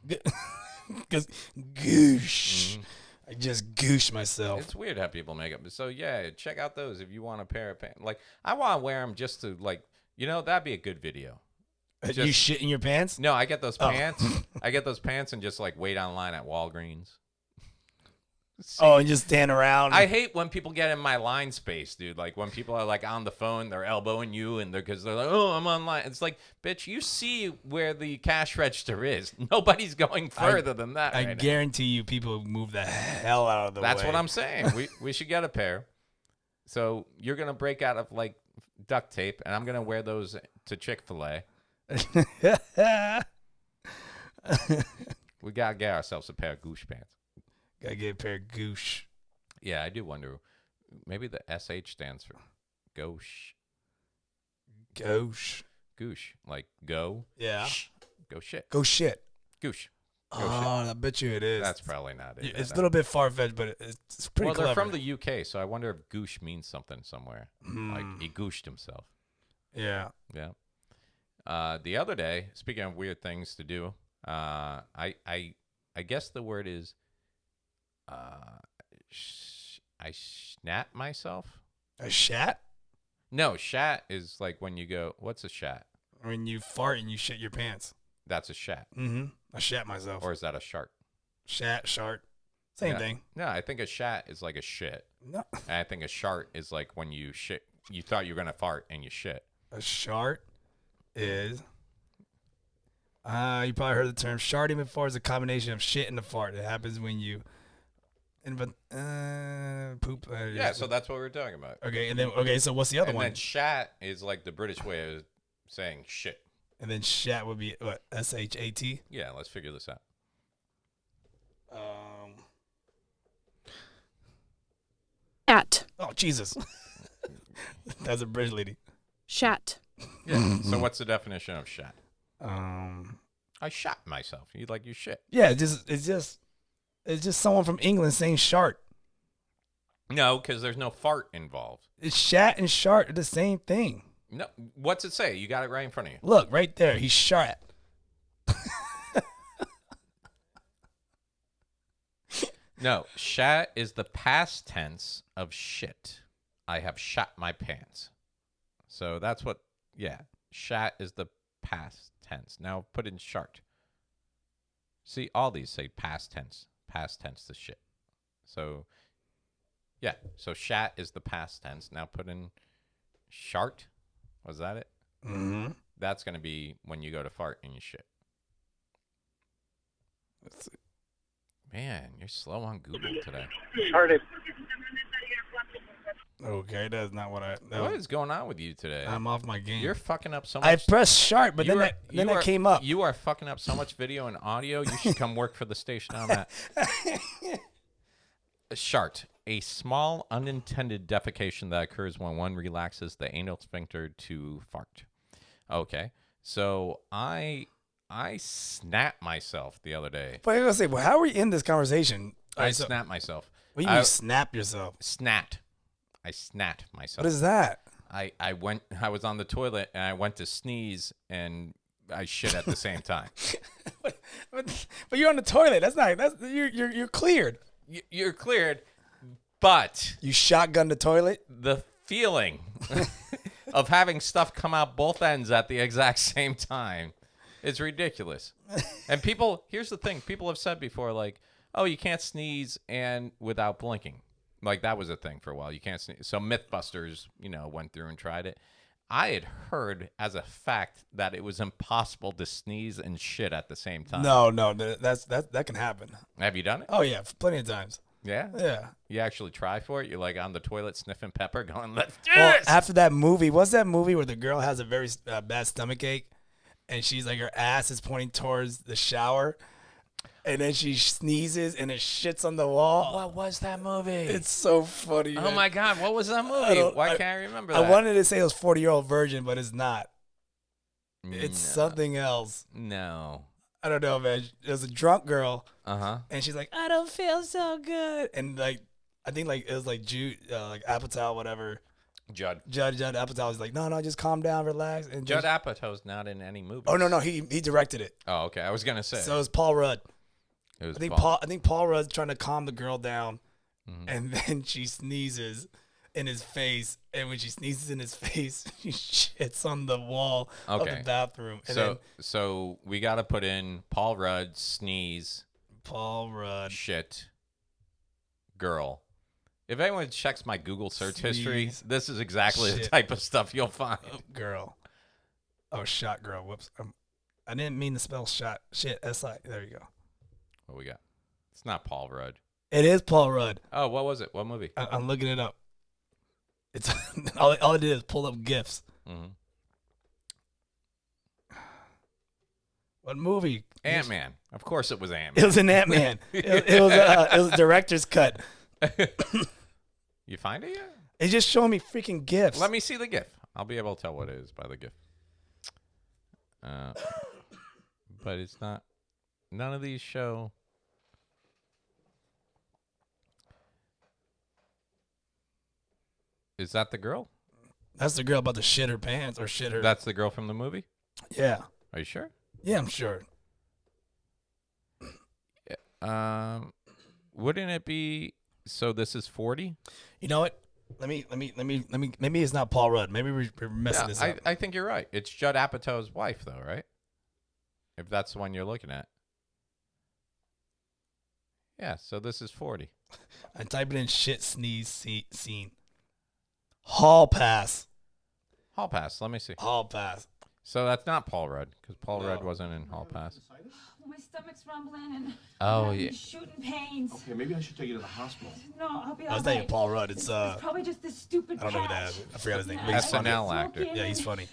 Because goosh. I just goosh myself. It's weird how people make it. So yeah, check out those if you want a pair of pants. Like I want to wear them just to that'd be a good video. You shit in your pants? No, I get those pants. I get those pants and just like wait online at Walgreens. And just stand around. I hate when people get in my line space, dude. Like when people are like on the phone, they're elbowing you, and because they're like, "Oh, I'm online." It's like, bitch, you see where the cash register is. Nobody's going further than that. I guarantee you, people move the hell out of the way. That's what I'm saying. We should get a pair. So you're gonna break out of like duct tape, and I'm gonna wear those to Chick-fil-A. We gotta get ourselves a pair of Goosh pants. Gotta get a pair of Goosh. Yeah, I do wonder. Maybe the SH stands for Gosh. Goosh. Goosh. Like go. Yeah. Go shit. Go shit. Goosh. I bet you it is. That's probably not it. It's a little bit far-fetched, but it's pretty clever. Well, they're from the UK, so I wonder if goosh means something somewhere. Like he gooshed himself. Yeah. Yeah. The other day, speaking of weird things to do, I guess the word is I snap myself. A shat? No, shat is like when you go, what's a shat? When you fart and you shit your pants. That's a shat. Mm-hmm. I shat myself. Or is that a shart? Shat, shart. Same thing. No, I think a shat is like a shit. No. And I think a shart is like when you shit. You thought you were going to fart and you shit. A shart is... you probably heard the term sharting before. Is a combination of shit and a fart. It happens when you poop. Yeah, so that's what we're talking about. Okay, so what's the other one? And then shat is like the British way of saying shit. And then shat would be what? SHAT? Yeah, let's figure this out. At. Oh, Jesus. That's a British lady. Shat. Yeah. So what's the definition of shat? I shot myself. You shit. Yeah, it's just someone from England saying shart. No, because there's no fart involved. It's shat and shart are the same thing. No, what's it say? You got it right in front of you. Look, right there. He's shat. No, shat is the past tense of shit. I have shot my pants. So that's what, yeah. Shat is the past tense. Now put in shart. See, all these say past tense to shit. So, yeah. So shat is the past tense. Now put in shart. Was that it? Mm-hmm. That's going to be when you go to fart and you shit. Let's see. Man, you're slow on Google today. Started. Okay, that's not what I... What is going on with you today? I'm off my game. You're fucking up so much. I pressed shart, but then that came up. You are fucking up so much video and audio. You should come work for the station on that. Shart, a small unintended defecation that occurs when one relaxes the anal sphincter to fart. Okay, so I snapped myself the other day. But I was gonna say, well, how are we in this conversation? I snapped myself. What do you mean snap yourself? Snat. I snat myself. What is that? I was on the toilet and I went to sneeze and I shit at the same time. but you're on the toilet. You're cleared. You're cleared, but you shotgun the toilet. The feeling of having stuff come out both ends at the exact same time is ridiculous. And here's the thing: people have said before, like, "Oh, you can't sneeze and without blinking." Like that was a thing for a while. You can't sneeze. So MythBusters, went through and tried it. I had heard as a fact that it was impossible to sneeze and shit at the same time. No, that can happen. Have you done it? Oh yeah, plenty of times. Yeah? Yeah. You actually try for it? You're like on the toilet sniffing pepper going, let's do this! After that movie, what's that movie where the girl has a very bad stomachache and she's like, her ass is pointing towards the shower and then she sneezes and it shits on the wall? What was that movie? It's so funny. Oh my God, what was that movie? Why can't I remember that? I wanted to say it was 40-Year-Old Virgin, but it's not. It's something else. No. I don't know, man. There's a drunk girl. Uh-huh. And she's like, I don't feel so good. And like, I think like it was like Judd, like Apatow, whatever. Judd Apatow was like, no, just calm down, relax. And Judd Apatow's not in any movie. Oh no, he directed it. Oh, okay. I was gonna say. So it was Paul Rudd. It was I think Paul Rudd's trying to calm the girl down, and then she sneezes in his face, and when she sneezes in his face, she shits on the wall of the bathroom. And so we got to put in Paul Rudd, sneeze. Paul Rudd. Shit. Girl. If anyone checks my Google search history, this is exactly the type of stuff you'll find. Girl. Oh, shot girl. Whoops. I didn't mean to spell shot. Shit. S-I. There you go. What we got? It's not Paul Rudd. It is Paul Rudd. Oh, what was it? What movie? I'm looking it up. It's all I did is pull up GIFs. Mm-hmm. What movie? Ant-Man. Of course it was Ant-Man. It was an Ant-Man. it was a director's cut. You find it yet? It's just showing me freaking GIFs. Let me see the GIF. I'll be able to tell what it is by the GIF. But it's not. None of these show. Is that the girl? That's the girl about to shit her pants or shit her. That's the girl from the movie? Yeah. Are you sure? Yeah, I'm sure. Wouldn't it be? So this is 40. You know what? Let me. Maybe it's not Paul Rudd. Maybe we're messing this up. I think you're right. It's Judd Apatow's wife, though, right? If that's the one you're looking at. Yeah. So this is 40. I'm typing in shit sneeze scene. Hall pass. Hall pass. Let me see. Hall pass. So that's not Paul Rudd because Paul Rudd wasn't in Hall pass. My stomach's rumbling and Oh, I'm yeah. shooting pains. Okay, maybe I should take you to the hospital. No, I'll be I all was thinking right. Paul Rudd. It's probably just this stupid I don't know who that patch. is. I forgot his name. Yeah, But he's funny. SNL actor. Smoking Yeah, he's and- funny.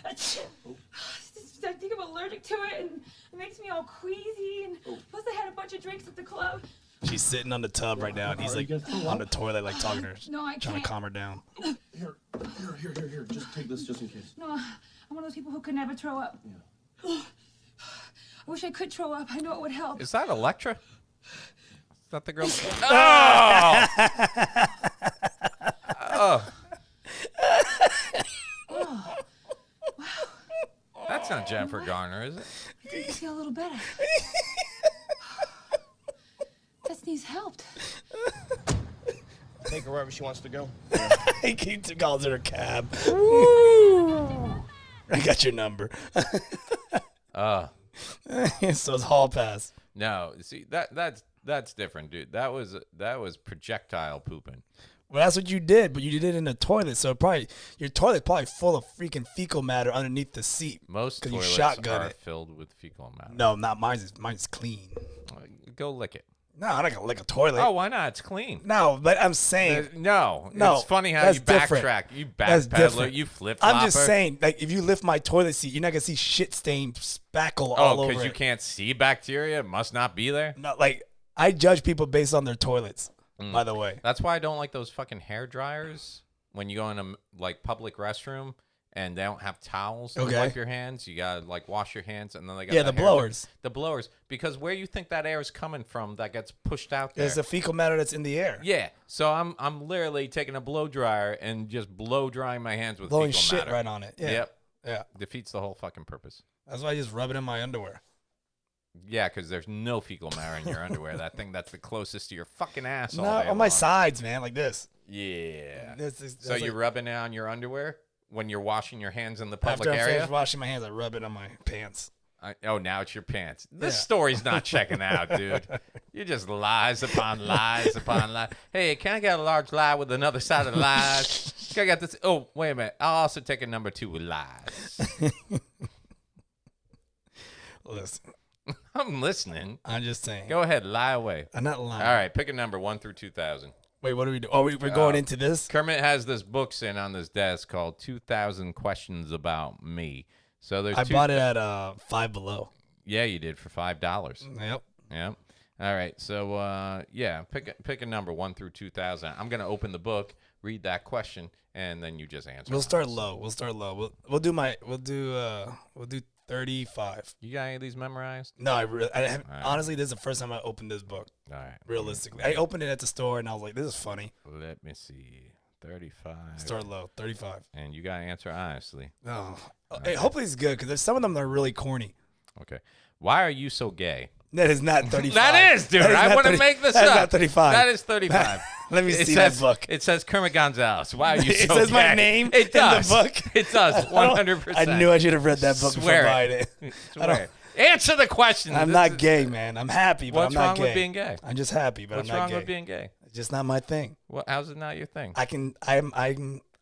I think I'm allergic to it, and it makes me all queasy. And plus, I had a bunch of drinks at the club. She's sitting on the tub right now, and he's like on the toilet, like talking to her, No, I trying can't. to calm her down. Here. Just take this just in case. No, I'm one of those people who could never throw up. Yeah. I wish I could throw up. I know it would help. Is that Electra? Is that the girl? Oh! Oh! That's not Jennifer Garner, is it? I feel a little better. That sneeze helped. Take her wherever she wants to go. He keeps calls it a cab. I got your number. So it's hall pass. No, see that's different, dude. That was projectile pooping. Well, that's what you did, but you did it in a toilet, so your toilet's probably full of freaking fecal matter underneath the seat. Most you toilets shotgun are it. filled with fecal matter. No, not mine. Mine's clean. Go lick it. No, I'm not gonna lick a toilet. Oh, why not? It's clean. No, but I'm saying No, No, it's funny how that's you different. backtrack. You That's backpedal. different. You flip flopper. I'm just saying, like, if you lift my toilet seat, you're not gonna see shit stained spackle all Oh, over because you it. can't see bacteria. It must not be there. No, like I judge people based on their toilets. By the way, That's why I don't like those fucking hair dryers when you go in a like public restroom and they don't have towels to wipe your hands. You gotta like wash your hands, and then they got the blowers. The blowers, because where you think that air is coming from that gets pushed out there? There's the fecal matter that's in the air. Yeah, so I'm literally taking a blow dryer and just blow drying my hands with Blowing fecal shit matter. right on it. Yeah. Yep. Yeah. Defeats the whole fucking purpose. That's why I just rub it in my underwear. Yeah, because there's no fecal matter in your underwear. That thing that's the closest to your fucking ass. No, all day on my long. sides, man, like this. Yeah. That's So you're like, rubbing it on your underwear when you're washing your hands in the public after I'm area? finished washing my hands, I rub it on my pants. Now it's your pants. This Yeah. story's not checking out, dude. You just lies upon lies upon lies. Hey, can I get a large lie with another side of lies? Can I get this? Oh, wait a minute. I'll also take a number 2 with lies. Listen, I'm listening. I'm just saying. Go ahead, lie away. I'm not lying. All right, pick a number 1 through 2,000. Wait, what are we doing? Oh, we're going into this? Kermit has this book sitting on this desk called 2,000 Questions About Me. So there's I bought it at Five Below. Yeah, you did for $5. Yep. Yep. All right. So yeah, pick a number 1 through 2,000. I'm gonna open the book, read that question, and then you just answer. We'll start low. We'll do 35. You got any of these memorized? No, right. Honestly, this is the first time I opened this book. All right. Realistically, I opened it at the store and I was like, "This is funny." Let me see. 35. Start low. 35. And you gotta answer honestly. Oh, hey, hopefully it's good because there's some of them that are really corny. Okay. Why are you so gay? That is not 35. That is, dude. That is I not want to 30 make this that up. is not 35. That is 35. Let me It see says, that book. It says Kermit Gonzalez. Why are you It so says my gay? name It does. in the book. It does. 100%. I knew I should have read that book Swear before buying it. Swear. Answer the question. I'm not gay, man. I'm happy, but What's I'm not wrong gay. with being gay? I'm just happy, but What's I'm not wrong gay. with being gay? It's just not my thing. Well, how's it not your thing?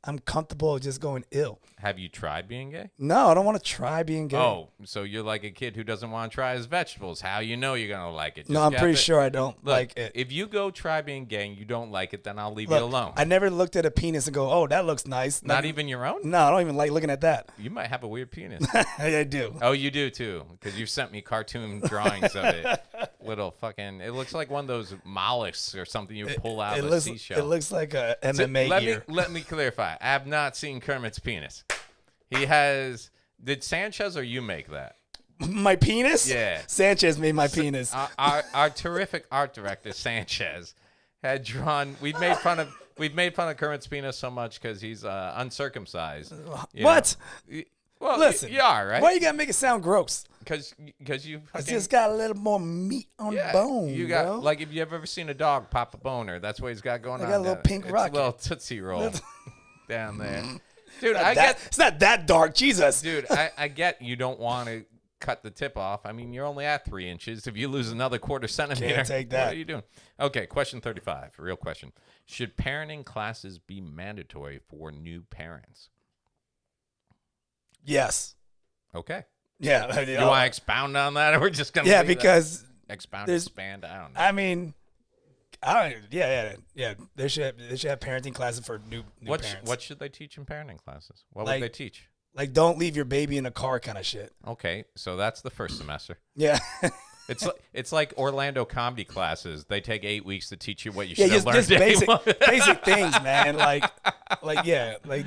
I'm comfortable just going ill. Have you tried being gay? No, I don't want to try being gay. Oh, so you're like a kid who doesn't want to try his vegetables. How you know you're going to like it? no, Just I'm get pretty it. sure I don't Look, like it. if you go try being gay and you don't like it, then I'll leave you Look, alone. I never looked at a penis and go, "Oh, that looks nice." Not even your own? No, I don't even like looking at that. You might have a weird penis. I do. Oh, you do too, because you sent me cartoon drawings of it. Little fucking, it looks like one of those mollusks or something you pull out of a seashell. It looks like a So MMA ear. let me clarify. I have not seen Kermit's penis. He has. Did Sanchez or you make that? My penis? Yeah. Sanchez made my penis. Our terrific art director Sanchez had drawn. We've made fun of Kermit's penis so much because he's uncircumcised. What? Know. Well, listen, you are, right? Why you gotta make it sound gross? Because you It's just got a little more meat on the bone, you got bro. like if you ever seen a dog pop a boner, that's what he's got going on. got a little pink it's rocket. a little Tootsie Roll down there. Dude, It's not that dark, Jesus. Dude, I get you don't want to cut the tip off. I mean, you're only at 3 inches. If you lose another quarter centimeter, Can't take that. What are you doing? Okay, question 35. Real question. Should parenting classes be mandatory for new parents? Yes. Okay. Yeah. You want to expound on that, or we're just gonna because expand. I don't know. I mean, yeah. They should have parenting classes for new parents. What should they teach in parenting classes? What Like- would they teach? Like, don't leave your baby in a car, kind of shit. Okay, so that's the first semester. Yeah. It's like Orlando comedy classes. They take 8 weeks to teach you what you Yeah, should have learned. just day one. basic things, man. Like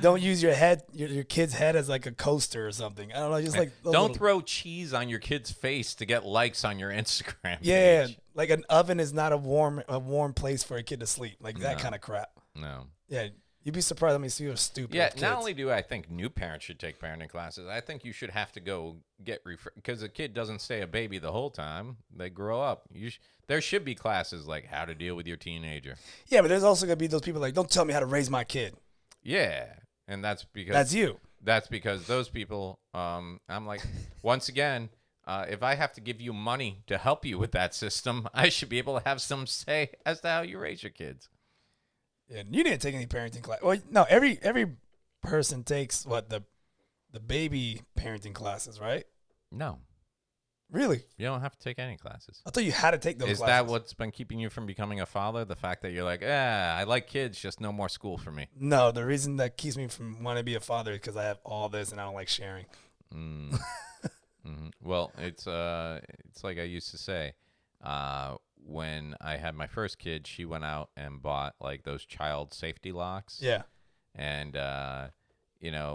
don't use your head, your kid's head as like a coaster or something. I don't know, just like Don't throw cheese on your kid's face to get likes on your Instagram. Yeah, page. like an oven is not a warm place for a kid to sleep. Like that kind of crap. No. Yeah, you'd be surprised how many people are stupid. Yeah, kids. not only do I think new parents should take parenting classes, I think you should have to go get because a kid doesn't stay a baby the whole time. They grow up. There should be classes like how to deal with your teenager. Yeah, but there's also gonna be those people like, don't tell me how to raise my kid. Yeah, and that's because That's you. That's because those people. I'm like, once again, if I have to give you money to help you with that system, I should be able to have some say as to how you raise your kids. Yeah, you didn't take any parenting class. Well, no, every person takes the baby parenting classes, right? No, Really? you don't have to take any classes. I thought you had to take those Is classes. that what's been keeping you from becoming a father? The fact that you're like, I like kids, just no more school for me. No, the reason that keeps me from wanting to be a father is because I have all this and I don't like sharing. Well, it's like I used to say. When I had my first kid, she went out and bought like those child safety locks. Yeah. And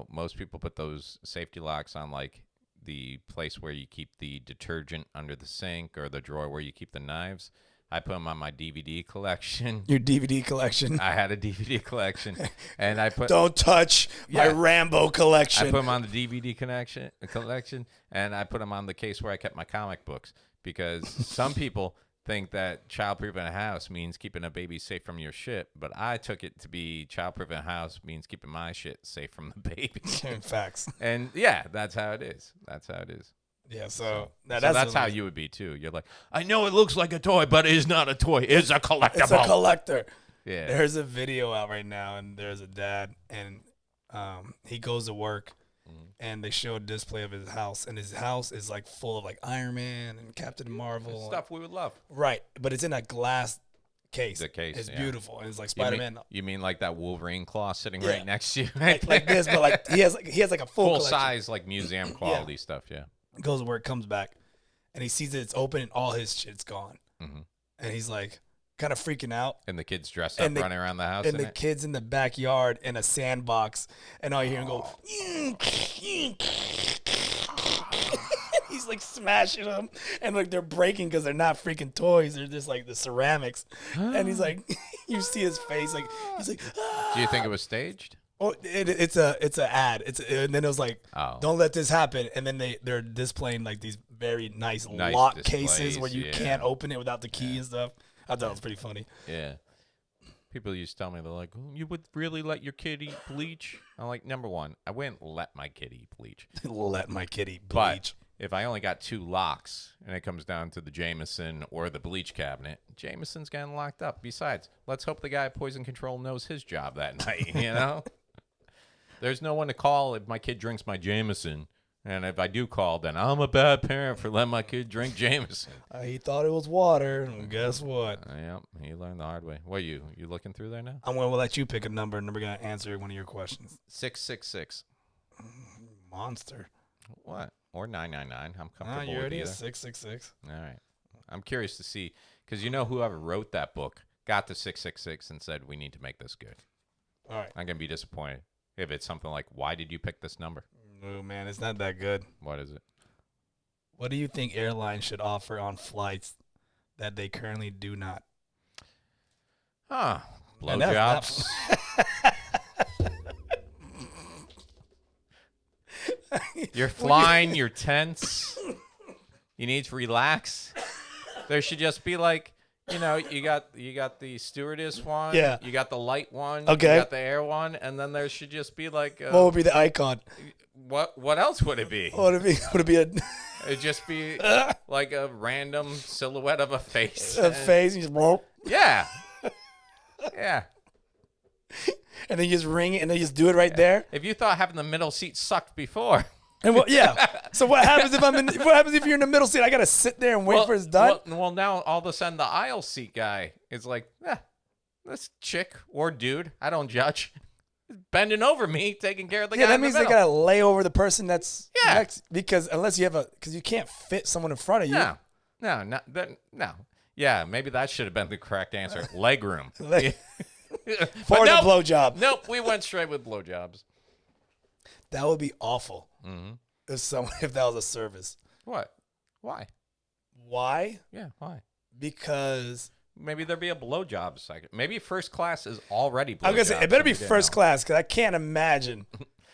most people put those safety locks on like the place where you keep the detergent under the sink or the drawer where you keep the knives. I put them on my DVD collection. Your DVD collection. I had a DVD collection, and I put Don't touch my Rambo collection. I put them on the DVD collection, and I put them on the case where I kept my comic books because some people think that childproofing a house means keeping a baby safe from your shit, but I took it to be childproofing a house means keeping my shit safe from the baby. Facts. And yeah, that's how it is. That's how it is. Yeah, so that's how you would be too. You're like, I know it looks like a toy, but it is not a toy. It's a collectible. It's a collector. Yeah. There's a video out right now, and there's a dad, and he goes to work, and they show a display of his house, and his house is like full of like Iron Man and Captain Marvel. Stuff we would love. Right, but it's in a glass case. The case, It's yeah. beautiful, and it's like Spider-Man. You mean like that Wolverine claw sitting Yeah. right next to you? like this, but like he has like a full collection. size, like museum quality stuff. Yeah. Goes to work, comes back, and he sees that it's open and all his shit's gone. And he's like kind of freaking out. And the kids dressed up, running around the house. And the kid's in the backyard in a sandbox, and all you hear him go. He's like smashing them, and like they're breaking because they're not freaking toys. They're just like the ceramics. And he's like, you see his face, like he's like. Ah. Do you think it was staged? Oh, it's a ad. And then it was like, don't let this happen. And then they're displaying like these very nice lock displays, cases where you can't open it without the key and stuff. I thought it was pretty funny. Yeah. People used to tell me, they're like, you would really let your kid eat bleach? I'm like, number one, I wouldn't let my kid eat bleach. Let my kid eat But bleach. if I only got 2 locks and it comes down to the Jameson or the bleach cabinet, Jameson's getting locked up. Besides, let's hope the guy at Poison Control knows his job that night, you know? There's no one to call if my kid drinks my Jameson. And if I do call, then I'm a bad parent for letting my kid drink Jameson. He thought it was water. And guess what? Yep, he learned the hard way. What are you looking through there now? I'm going to let you pick a number, and we're going to answer one of your questions. 666. Monster. What? Or 999. I'm comfortable You with already either. 666. All right. I'm curious to see, because whoever wrote that book got to 666 and said, we need to make this good. All right. I'm going to be disappointed if it's something like, why did you pick this number? Oh, man, it's not that good. What is it? What do you think airlines should offer on flights that they currently do not? Blowjobs. You're flying. You're tense. You need to relax. There should just be like, you got the stewardess one. Yeah. You got the light one. Okay. You got the air one, and then there should just be like. What would be the icon? What else would it be? What would it be? Would it be It'd just be like a random silhouette of a face. a face? You just roll. Yeah. Yeah. And then you just ring it, and then you just do it right there. If you thought having the middle seat sucked before. And so what happens if what happens if you're in the middle seat? I gotta sit there and wait for it's done. Well, now all of a sudden the aisle seat guy is like, this chick or dude, I don't judge, bending over me, taking care of the guy. Yeah, that in the means they middle. gotta lay over the person that's next, because unless you have because you can't fit someone in front of you. No. Yeah, maybe that should have been the correct answer. Leg room. For the blowjob. Nope, we went straight with blowjobs. That would be awful. Mm-hmm. If that was a service. What? Why? Why? Yeah, why? Because maybe there'd be a blowjob second. Maybe first class is already blowjobs. I was gonna say it better be first class, because I can't imagine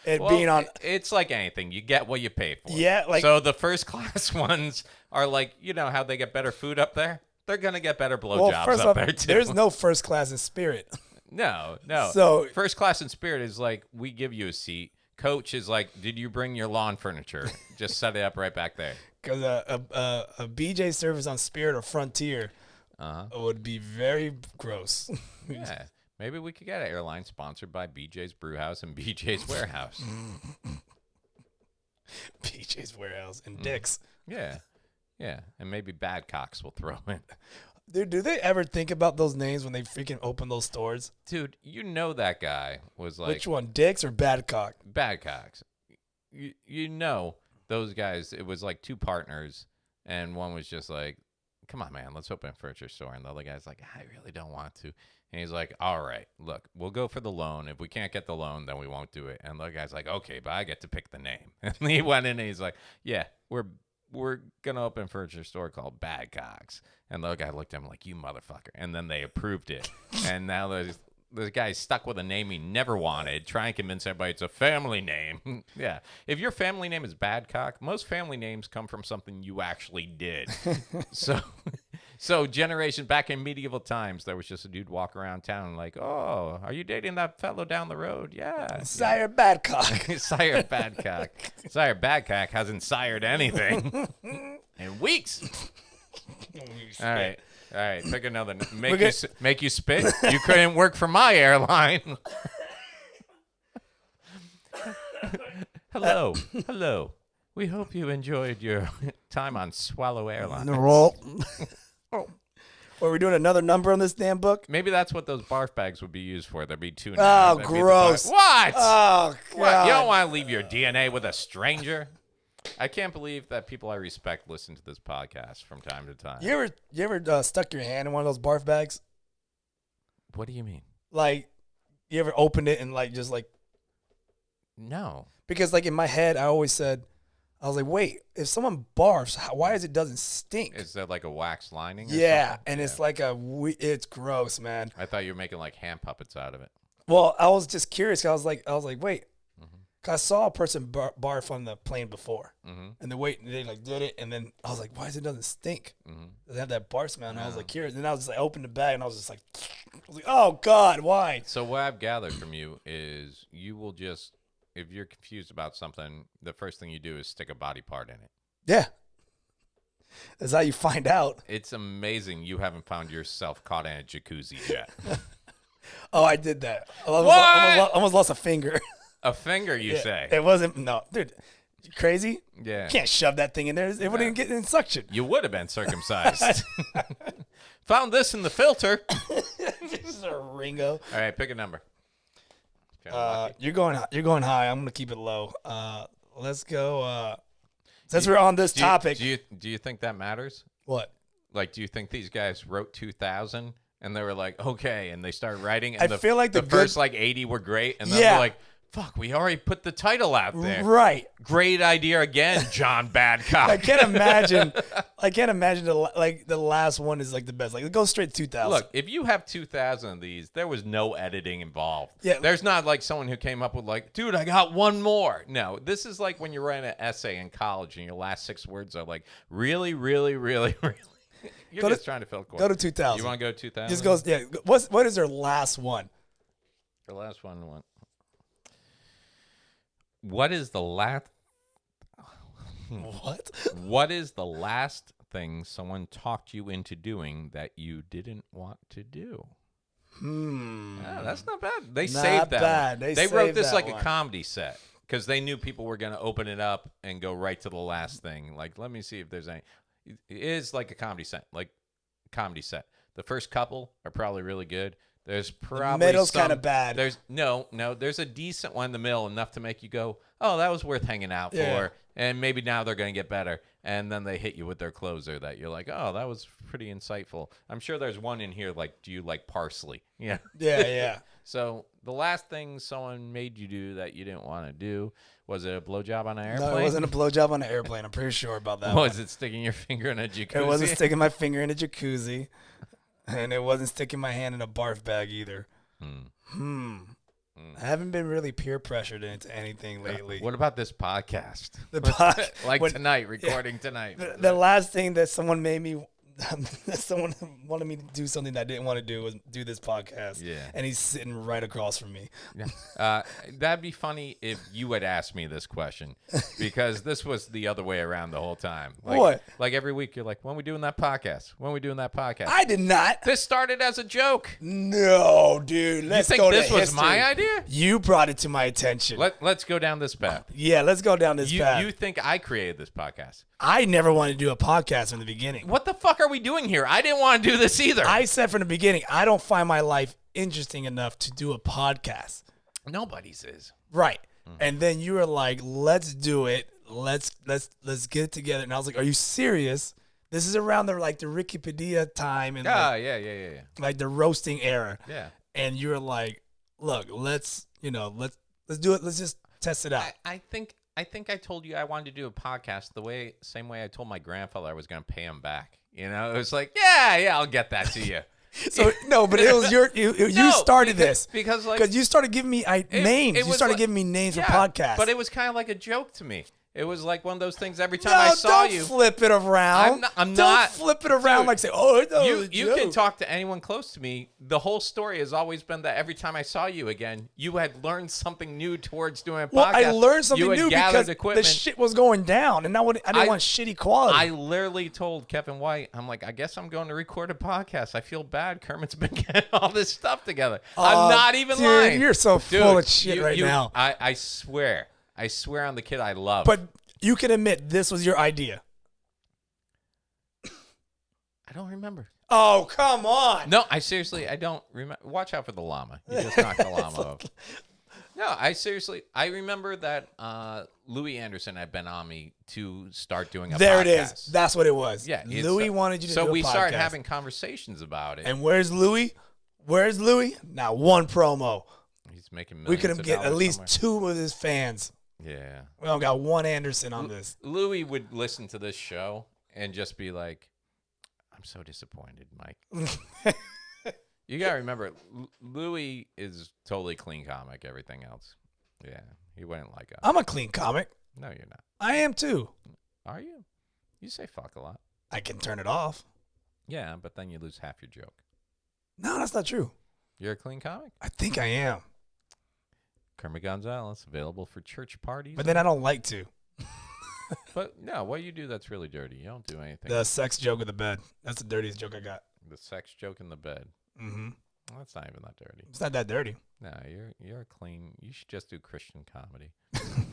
it being on. It's like anything. You get what you pay for. Yeah, like so the first class ones are like, how they get better food up there? They're gonna get better blowjobs up there too. There's no first class in Spirit. No. So first class in Spirit is like, we give you a seat. Coach is like, did you bring your lawn furniture? Just set it up right back there. Because a BJ service on Spirit or Frontier would be very gross. Yeah. Maybe we could get an airline sponsored by BJ's Brewhouse and BJ's Warehouse. BJ's Warehouse and Dick's. Yeah. Yeah. And maybe Badcocks will throw in. Dude, do they ever think about those names when they freaking open those stores? Dude, that guy was like... Which one, Dick's or Badcock? Badcocks. Those guys, it was like two partners, and one was just like, come on, man, let's open a furniture store. And the other guy's like, I really don't want to. And he's like, all right, look, we'll go for the loan. If we can't get the loan, then we won't do it. And the other guy's like, okay, but I get to pick the name. And he went in and he's like, yeah, we're going to open a furniture store called Badcocks. And the other guy looked at him like, you motherfucker. And then they approved it. And now the guy's stuck with a name he never wanted, trying to convince everybody it's a family name. Yeah. If your family name is Badcock, most family names come from something you actually did. So generation back in medieval times, there was just a dude walk around town like, oh, are you dating that fellow down the road? Yeah. Sire Badcock. Sire Badcock. Sire Badcock hasn't sired anything in weeks. All right. Pick another. Make you spit. You couldn't work for my airline. Hello. We hope you enjoyed your time on Swallow Airlines. Are we doing another number on this damn book? Maybe that's what those barf bags would be used for. There'd be two. Oh, gross. What? Oh, God. What? You don't want to leave your DNA with a stranger? I can't believe that people I respect listen to this podcast from time to time. You ever stuck your hand in one of those barf bags? What do you mean? Like, you ever opened it and just No. Because in my head, I always said, I was like, wait, if someone barfs, why is it doesn't stink? Is that like a wax lining? Yeah, and it's like it's gross, man. I thought you were making like hand puppets out of it. Well, I was just curious. I was like, wait. Cause I saw a person barf on the plane before, and they did it, and then I was like, "Why doesn't stink?" They have that barf smell, and I was like, "Curious." And then I was just like, opened the bag, and I was just like, "Oh God, why?" So what I've gathered from you is you will just, if you're confused about something, the first thing you do is stick a body part in it. Yeah, that's how you find out. It's amazing you haven't found yourself caught in a jacuzzi yet. Oh, I did that. I almost lost a finger. A finger, you say? It wasn't. No, dude. Crazy? Yeah. You can't shove that thing in there. It wouldn't even get in suction. You would have been circumcised. Found this in the filter. This is a Ringo. All right, pick a number. You're going high. I'm gonna keep it low. Let's go. Since we're on this topic, do you think that matters? What? Like, do you think these guys wrote 2000? And they were like, okay, and they started writing, and I feel like the first like 80 were great, and then Yeah. they're like, Fuck, we already put the title out there. Right. Great idea again, John Badcock. I can't imagine. The last one is like the best. Like it goes straight to 2000. Look, if you have 2,000 of these, there was no editing involved. Yeah. There's not like someone who came up with like, dude, I got one more. No, this is like when you're writing an essay in college and your last 6 words are like, really, really, really, really. You're just trying to fill corners. Go to 2000. You want to go 2,000? Just goes. Yeah. What is their last one? The last one. What is the last? What? What is the last thing someone talked you into doing that you didn't want to do? Oh, that's not bad. They saved that one. They wrote this like a comedy set because they knew people were going to open it up and go right to the last thing. Like, let me see if there's any. It is like a comedy set. The first couple are probably really good. There's probably the middle's kind of bad. There's there's a decent one in the middle, enough to make you go, oh, that was worth hanging out for. And maybe now they're going to get better. And then they hit you with their closer that you're like, oh, that was pretty insightful. I'm sure there's one in here like, do you like parsley? Yeah. Yeah. So the last thing someone made you do that you didn't want to do, was it a blowjob on an airplane? No, it wasn't a blowjob on an airplane. I'm pretty sure about that. Was it sticking your finger in a jacuzzi? It wasn't sticking my finger in a jacuzzi. And it wasn't sticking my hand in a barf bag either. I haven't been really peer pressured into anything lately. What about this podcast? Like tonight, recording tonight. The last thing that someone made me, someone wanted me to do something that I didn't want to do was do this podcast. Yeah. And he's sitting right across from me. Yeah. That'd be funny if you had asked me this question, because this was the other way around the whole time. Like, what? Like every week you're like, when are we doing that podcast? When are we doing that podcast? I did not. This started as a joke. No, dude. Let's you go think to this was history. my idea? You brought it to my attention. Let's go down this path. Yeah, let's go down this path. You think I created this podcast? I never wanted to do a podcast from the beginning. What the fuck are we doing here? I didn't want to do this either. I said from the beginning, I don't find my life interesting enough to do a podcast. Nobody's is. Right. And then you were like, let's do it. Let's get it together. And I was like, are you serious? This is around the Ricky Padilla time and yeah. like the roasting era. Yeah. And you were like, look, let's do it. Let's just test it out. I think I told you I wanted to do a podcast the same way I told my grandfather I was going to pay him back. You know, it was like, yeah, I'll get that to you. So no, but it was you started this because you started giving me names. You started giving me names for podcasts. But it was kind of like a joke to me. It was like one of those things. Every time I saw you, don't flip it around. Don't flip it around dude, like say, oh, you can talk to anyone close to me. The whole story has always been that every time I saw you again, you had learned something new towards doing a podcast. Well, I learned something new because equipment. the shit was going down, and I didn't want shitty quality. I literally told Kevin White, I'm like, I guess I'm going to record a podcast. I feel bad. Kermit's been getting all this stuff together. I'm not even lying. You're so full of shit right now. I swear on the kid I love. But you can admit this was your idea. I don't remember. Oh, come on. No, I don't remember. Watch out for the llama. You just knocked the llama off. No, I remember that Louis Anderson had been on me to start doing a podcast. There it is. That's what it was. Yeah. Louis wanted you to do a podcast. So we started having conversations about it. And where's Louis? Not one promo. He's making millions. We could have get at least somewhere. 2 of his fans. Yeah. We don't got one Anderson on this. Louis would listen to this show and just be like, I'm so disappointed, Mike. You got to remember, Louis is totally clean comic, everything else. Yeah. He wouldn't like us. I'm a clean comic. No, you're not. I am too. Are you? You say fuck a lot. I can turn it off. Yeah, but then you lose half your joke. No, that's not true. You're a clean comic? I think I am. Kermit Gonzalez, available for church parties. But then I don't like to. But no, what you do that's really dirty. You don't do anything. The sex joke in the bed. That's the dirtiest joke I got. The sex joke in the bed. Mm-hmm. Well, that's not even that dirty. It's not that dirty. No, you're clean. You should just do Christian comedy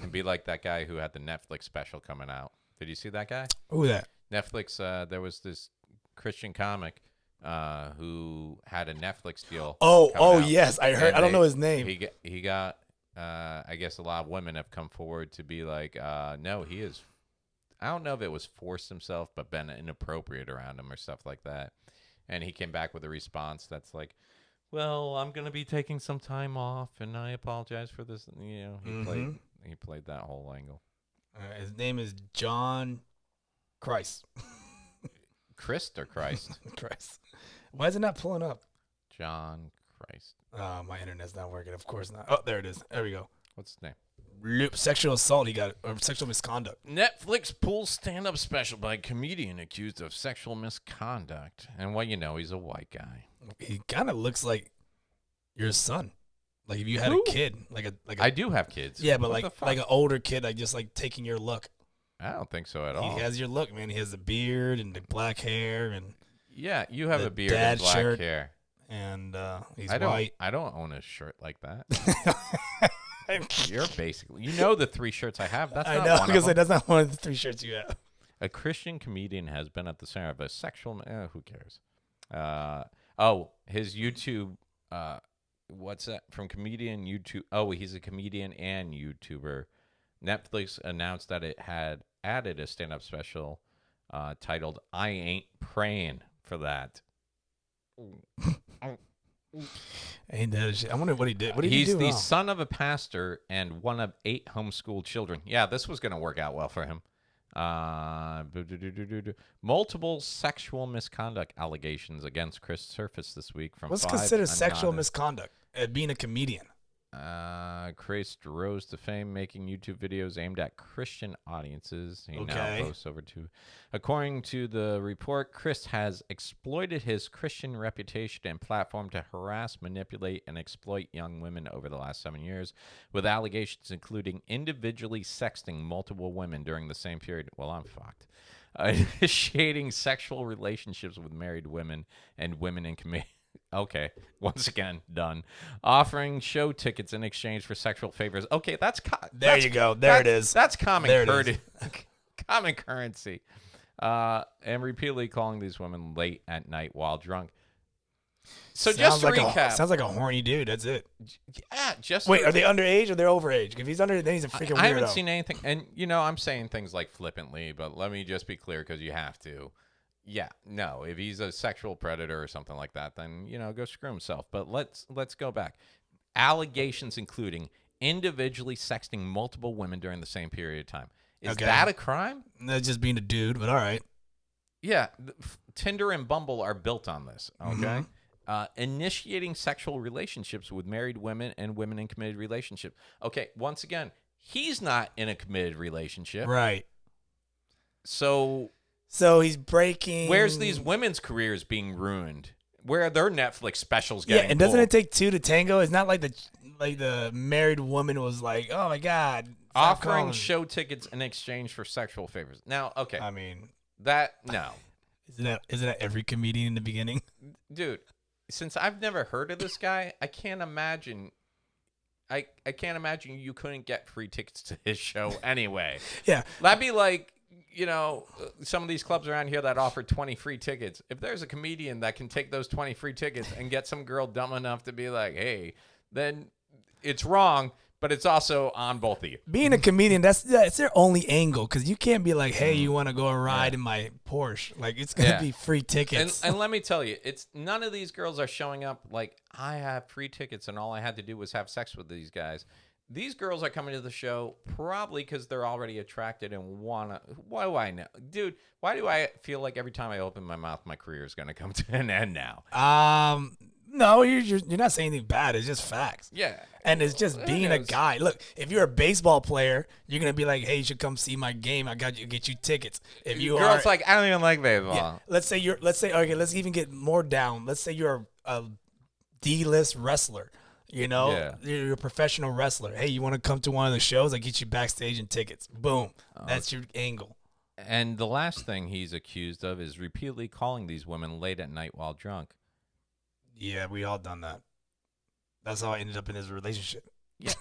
and be like that guy who had the Netflix special coming out. Did you see that guy? Who that? Netflix. There was this Christian comic who had a Netflix deal. Oh, yes, I heard. I don't know his name. He got. I guess a lot of women have come forward to be like, no, he is. I don't know if it was forced himself, but been inappropriate around him or stuff like that. And he came back with a response that's like, well, I'm going to be taking some time off, and I apologize for this. You know, he played that whole angle. His name is John Christ. Christ or Christ? Christ. Why is it not pulling up? John Christ. Oh, my internet's not working. Of course not. Oh, there it is. There we go. What's his name? Sexual assault. He got or sexual misconduct. Netflix pulls stand-up special by comedian accused of sexual misconduct. And well, you know, he's a white guy. He kind of looks like your son. Like if you had a kid, like a I do have kids. Yeah, but like an older kid, like just like taking your look. I don't think so at all. He has your look, man. He has the beard and the black hair and yeah, you have a beard and black shirt, hair. And he's white. I don't own a shirt like that. You're basically, you know, the 3 shirts I have. That's I not know one because of them. that's not one of the 3 shirts you have. A Christian comedian has been at the center of a sexual. Who cares? His YouTube. What's that from? Comedian YouTube. Oh, he's a comedian and YouTuber. Netflix announced that it had added a stand-up special titled "I Ain't Praying for That." Ain't that shit? I wonder what he did. What did he do? He's the wrong? son of a pastor and one of 8 homeschooled children. Yeah, this was going to work out well for him. Multiple sexual misconduct allegations against Chris surfaced this week from What's 5 considered sexual anonymous. misconduct at being a comedian? Chris rose to fame making YouTube videos aimed at Christian audiences. He now boasts over 2. According to the report, Chris has exploited his Christian reputation and platform to harass, manipulate, and exploit young women over the last 7 years, with allegations including individually sexting multiple women during the same period. Well, I'm fucked. Initiating sexual relationships with married women and women in commitment. Okay, once again, done. Offering show tickets in exchange for sexual favors. Okay, there you go. There it is. That's common courtesy. Common currency. And repeatedly calling these women late at night while drunk. So just to recap. Sounds like a horny dude. That's it. Yeah, Wait, are they underage or they're overage? If he's under, then he's a freaking weirdo. I haven't seen anything. And, you know, I'm saying things like flippantly, but let me just be clear because you have to. Yeah, no. If he's a sexual predator or something like that, then, you know, go screw himself. But let's go back. Allegations including individually sexting multiple women during the same period of time. Is that a crime? That's just being a dude, but all right. Yeah, Tinder and Bumble are built on this, okay? Initiating sexual relationships with married women and women in committed relationships. Okay, once again, he's not in a committed relationship. Right. So he's breaking. Where's these women's careers being ruined? Where are their Netflix specials getting? Yeah, and doesn't it take 2 to tango? It's not like the married woman was like, "Oh my God." Offering show tickets in exchange for sexual favors. Now, okay. I mean, no. Isn't that every comedian in the beginning? Dude, since I've never heard of this guy, I can't imagine you couldn't get free tickets to his show anyway. Yeah. That'd be like, you know, some of these clubs around here that offer 20 free tickets. If there's a comedian that can take those 20 free tickets and get some girl dumb enough to be like, hey, then it's wrong, but it's also on both of you. Being a comedian, that's their only angle, because you can't be like, hey, you want to go a ride in my Porsche? Like, it's going to be free tickets. And let me tell you, it's none of these girls are showing up like, I have free tickets and all I had to do was have sex with these guys. These girls are coming to the show probably because they're already attracted and want to. Why do I know? Dude, why do I feel like every time I open my mouth, my career is going to come to an end now? No, you're not saying anything bad. It's just facts. Yeah. And it's just being a guy. Look, if you're a baseball player, you're going to be like, hey, you should come see my game. I got you, get you tickets. If you Girls like, I don't even like baseball. Yeah, let's say, okay, let's even get more down. Let's say you're a D-list wrestler. You know, you're a professional wrestler. Hey, you want to come to one of the shows? I get you backstage and tickets. Boom. That's your angle. And the last thing he's accused of is repeatedly calling these women late at night while drunk. Yeah, we all done that. That's how I ended up in his relationship. Yeah.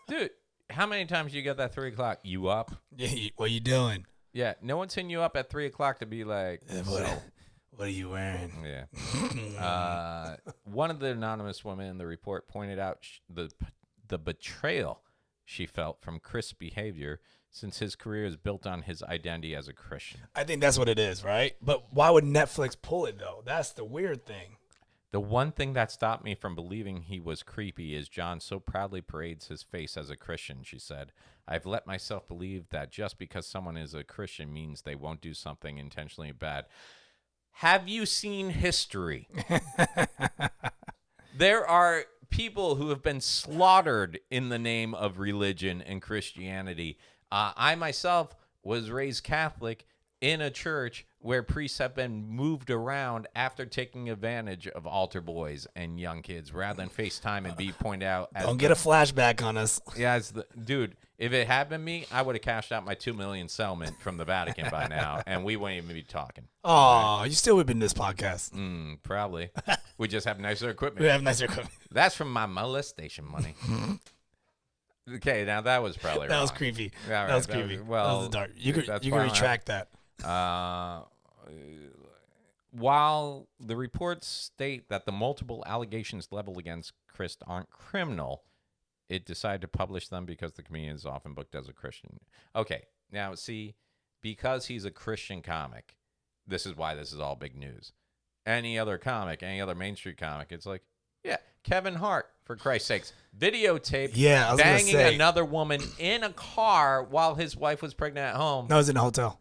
Dude, how many times you get that 3 o'clock? You up? Yeah, what you doing? Yeah, no one's hitting you up at 3 o'clock to be like, what are you wearing? Yeah. One of the anonymous women in the report pointed out the betrayal she felt from Chris' behavior since his career is built on his identity as a Christian. I think that's what it is, right? But why would Netflix pull it, though? That's the weird thing. The one thing that stopped me from believing he was creepy is John so proudly parades his face as a Christian, she said. I've let myself believe that just because someone is a Christian means they won't do something intentionally bad. Have you seen history? There are people who have been slaughtered in the name of religion and Christianity. I myself was raised Catholic in a church where priests have been moved around after taking advantage of altar boys and young kids rather than FaceTime and be pointed out. Don't get a flashback on us. Yeah, dude, if it had been me, I would have cashed out my $2 million settlement from the Vatican by now, and we wouldn't even be talking. Oh, you still would have been in this podcast. Probably. We just have nicer equipment. We have nicer equipment. That's from my molestation money. Okay, now that was probably That wrong. Was creepy. Yeah, that was right, creepy. well, that was dark. You can retract that. While the reports state that the multiple allegations leveled against Chris aren't criminal, it decided to publish them because the comedian is often booked as a Christian. Okay, now see, because he's a Christian comic, this is why this is all big news. Any other comic, any other Main Street comic, it's like, yeah, Kevin Hart, for Christ's sakes, videotaped banging another woman in a car while his wife was pregnant at home. No, it was in a hotel.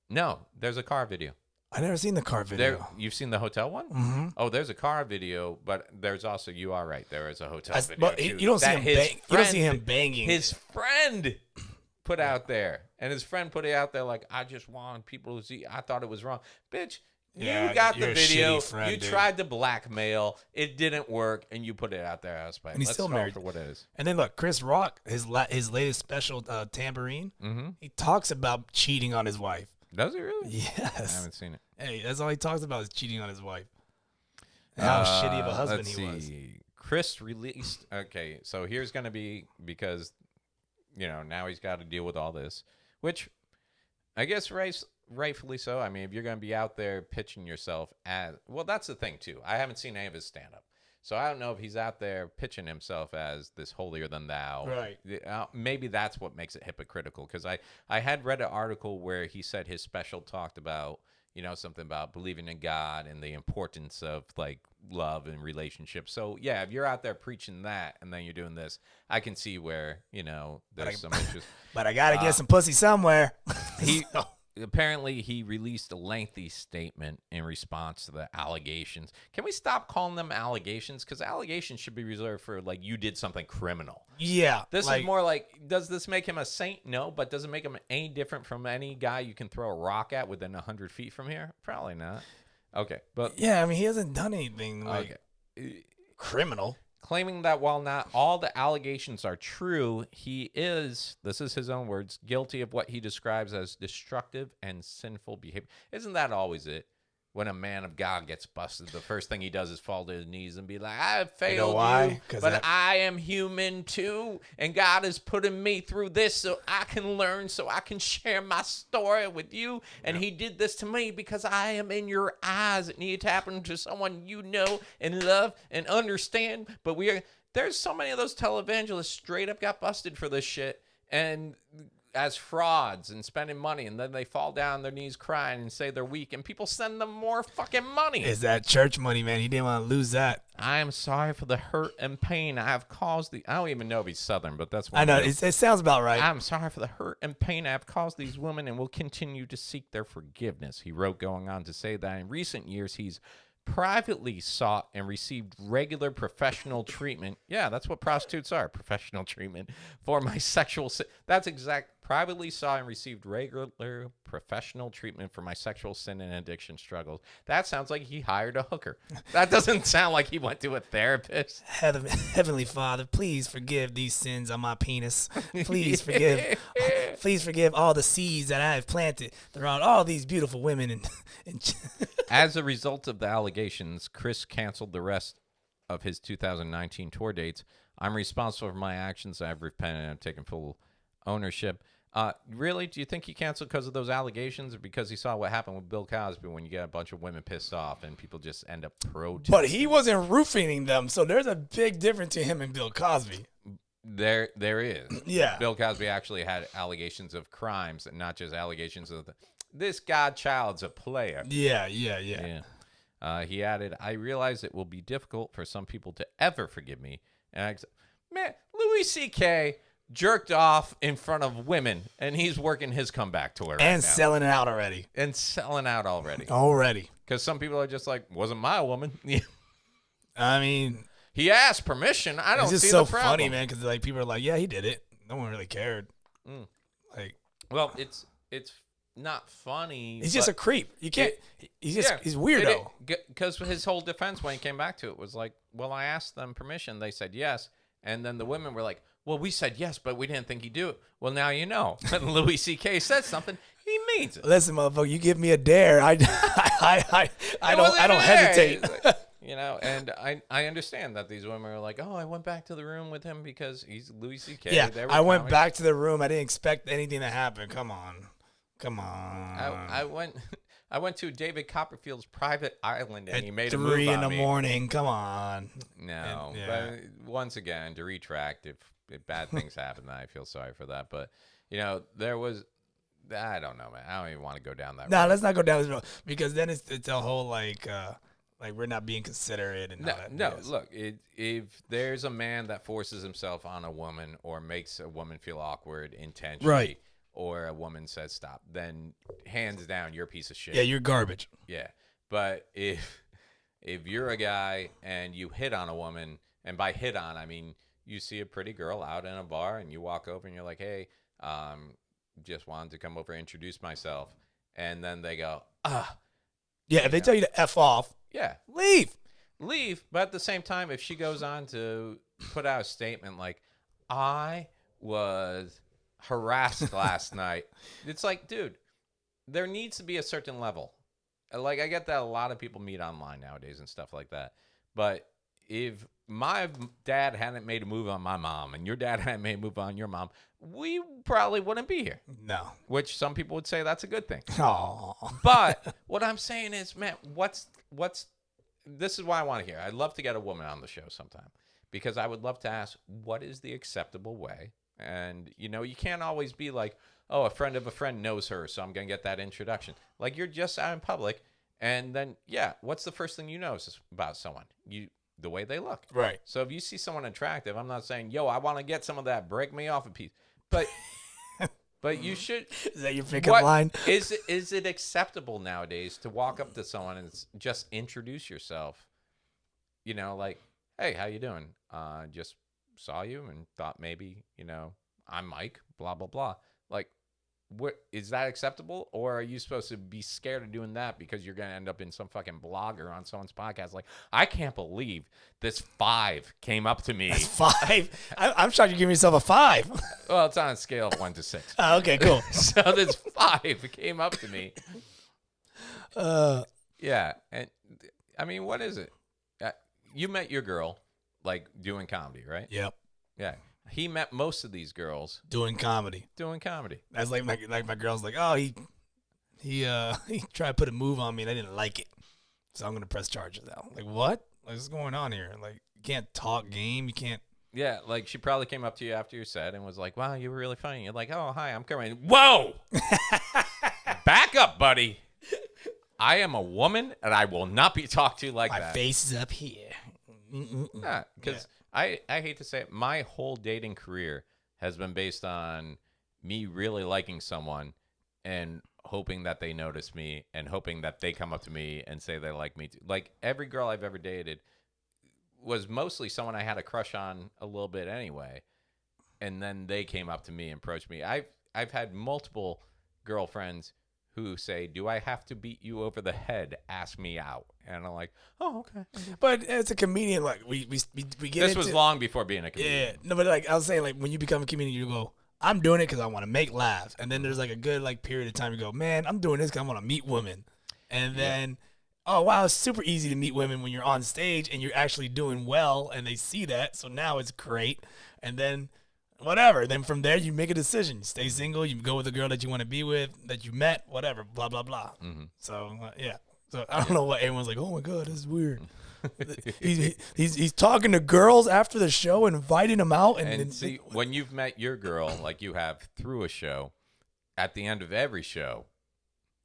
No, there's a car video. I never seen the car video. You've seen the hotel one? Mm-hmm. Oh, there's a car video, but there's also, you are right, there is a hotel video. But too. you don't see him bang, you don't see him banging. His friend put out there, and his friend put it out there like, I just want people to see. I thought it was wrong. Bitch, you got the video. You tried to blackmail. It didn't work, and you put it out there. And he's still married for what it is. And then look, Chris Rock, his latest special, Tambourine, he talks about cheating on his wife. Does he really? Yes. I haven't seen it. Hey, that's all he talks about is cheating on his wife. And how shitty of a husband he was. Chris released. Okay, so here's going to be, because, now he's got to deal with all this, which I guess rightfully so. I mean, if you're going to be out there pitching yourself as, well, that's the thing, too. I haven't seen any of his stand-up. So I don't know if he's out there pitching himself as this holier than thou. Right. Maybe that's what makes it hypocritical. Because I had read an article where he said his special talked about, something about believing in God and the importance of like love and relationships. So yeah, if you're out there preaching that and then you're doing this, I can see where, there's some interest. But I got to get some pussy somewhere. Apparently, he released a lengthy statement in response to the allegations. Can we stop calling them allegations? Because allegations should be reserved for, like, you did something criminal. Yeah. This is more like, does this make him a saint? No. But does it make him any different from any guy you can throw a rock at within 100 feet from here? Probably not. Okay. But yeah, I mean, he hasn't done anything, criminal. Claiming that while not all the allegations are true, he is, this is his own words, guilty of what he describes as destructive and sinful behavior. Isn't that always it? When a man of God gets busted, the first thing he does is fall to his knees and be like, I failed you, but I am human too, and God is putting me through this so I can learn, so I can share my story with you, and he did this to me because I am in your eyes. It needed to happen to someone you know and love and understand, but there's so many of those televangelists straight up got busted for this shit, and as frauds and spending money, and then they fall down on their knees crying and say they're weak, and people send them more fucking money. Is that church money, man? He didn't want to lose that. I am sorry for the hurt and pain I have caused I don't even know if he's Southern, but that's what I know. It sounds about right. I'm sorry for the hurt and pain I have caused these women and will continue to seek their forgiveness, he wrote, going on to say that in recent years he's privately sought and received regular professional treatment. Yeah, that's what prostitutes are, professional treatment for my sexual sin. That's exact. Privately sought and received regular professional treatment for my sexual sin and addiction struggles. That sounds like he hired a hooker. That doesn't sound like he went to a therapist. Heavenly Father, please forgive these sins on my penis. Please forgive all the seeds that I have planted throughout all these beautiful women. And As a result of the allegations, Chris canceled the rest of his 2019 tour dates. I'm responsible for my actions. I've repented and I've taken full ownership. Really? Do you think he canceled because of those allegations, or because he saw what happened with Bill Cosby when you get a bunch of women pissed off and people just end up protesting? But he wasn't roofing them, so there's a big difference to him and Bill Cosby. There is. Yeah. Bill Cosby actually had allegations of crimes and not just allegations of this godchild's a player. Yeah. He added, I realize it will be difficult for some people to ever forgive me. And I said, man, Louis C.K. jerked off in front of women, and he's working his comeback tour right and now. selling it out already. And selling out already. Already. Because some people are just like, wasn't my woman. I mean, he asked permission. I don't see it's just the so problem. funny, man, because like people are like, yeah, he did it. No one really cared. Like, well, it's not funny. He's just a creep. You can't. He's weirdo. Because his whole defense when he came back to it was like, well, I asked them permission. They said yes. And then the women were like, well, we said yes, but we didn't think he'd do it. Well, now you know. And Louis C.K. said something. He means it. Listen, motherfucker, you give me a dare, I don't hesitate. You know, and I understand that these women are like, oh, I went back to the room with him because he's Louis C.K. Yeah, I went back to the room. I didn't expect anything to happen. Come on. I went to David Copperfield's private island and At he made a move on 3 in the me. morning. Come on. No, Yeah. but once again, to retract, if bad things happen, then I feel sorry for that. But you know, there was, I don't know, man. I don't even want to go down that. No, road. let's not go down this road because then it's a whole like we're not being considerate and all that. No. Yes. Look, if there's a man that forces himself on a woman or makes a woman feel awkward intentionally, Right. or a woman says stop, then hands down, you're a piece of shit. Yeah, you're garbage. Yeah. But if you're a guy and you hit on a woman, and by hit on, I mean you see a pretty girl out in a bar and you walk over and you're like, hey, just wanted to come over and introduce myself. And then they go, Yeah, if they tell you to F off, yeah, leave. But at the same time, if she goes on to put out a statement like, I was harassed last night, it's like, dude, there needs to be a certain level. Like, I get that a lot of people meet online nowadays and stuff like that, but if my dad hadn't made a move on my mom and your dad hadn't made a move on your mom, we probably wouldn't be here. No. Which some people would say that's a good thing. Oh. But what I'm saying is, man, this is why I want to hear. I'd love to get a woman on the show sometime because I would love to ask, what is the acceptable way? And, you know, you can't always be like, oh, a friend of a friend knows her, so I'm going to get that introduction. Like, you're just out in public, and then, yeah, what's the first thing you notice about someone? The way they look. Right. So if you see someone attractive, I'm not saying, yo, I want to get some of that, break me off a piece. But you should. Is that your pickup line? Is it acceptable nowadays to walk up to someone and just introduce yourself? You know, like, hey, how you doing? Just saw you and thought maybe, you know, I'm Mike, blah, blah, blah. Like, what is that acceptable? Or are you supposed to be scared of doing that because you're going to end up in some fucking blogger on someone's podcast? Like, I can't believe this 5 came up to me. That's 5. I'm shocked you give yourself a 5. Well, it's on a scale of 1 to 6. Oh, okay, cool. So this 5 came up to me. Yeah. And I mean, what is it? You met your girl, like, doing comedy, right? Yep. Yeah. He met most of these girls Doing comedy. That's like my girl's like, oh, he tried to put a move on me and I didn't like it, so I'm gonna press charges now. Like, what? Like, what's going on here? Like, you can't talk game. You can't. Yeah, like she probably came up to you after your set and was like, wow, you were really funny. You're like, oh, hi, I'm Kermit. Whoa! Back up, buddy. I am a woman and I will not be talked to like that. My face is up here. Yeah, because I hate to say it, my whole dating career has been based on me really liking someone and hoping that they notice me and hoping that they come up to me and say they like me too. Like, every girl I've ever dated was mostly someone I had a crush on a little bit anyway, and then they came up to me and approached me. I've had multiple girlfriends who say, do I have to beat you over the head? Ask me out. And I'm like, oh, okay. But as a comedian, like, we get This was long before being a comedian. Yeah. No, but like I was saying, like, when you become a comedian, you go, I'm doing it because I want to make laughs. And then there's like a good like period of time you go, man, I'm doing this because I want to meet women. And then, oh, wow, it's super easy to meet women when you're on stage and you're actually doing well and they see that. So now it's great. And then whatever. Then from there, you make a decision. You stay single. You go with the girl that you want to be with, that you met, whatever, blah, blah, blah. Mm-hmm. So, yeah. So I don't know what everyone's like, oh, my God, this is weird. he's talking to girls after the show and inviting them out. And see, when you've met your girl, like you have through a show, at the end of every show,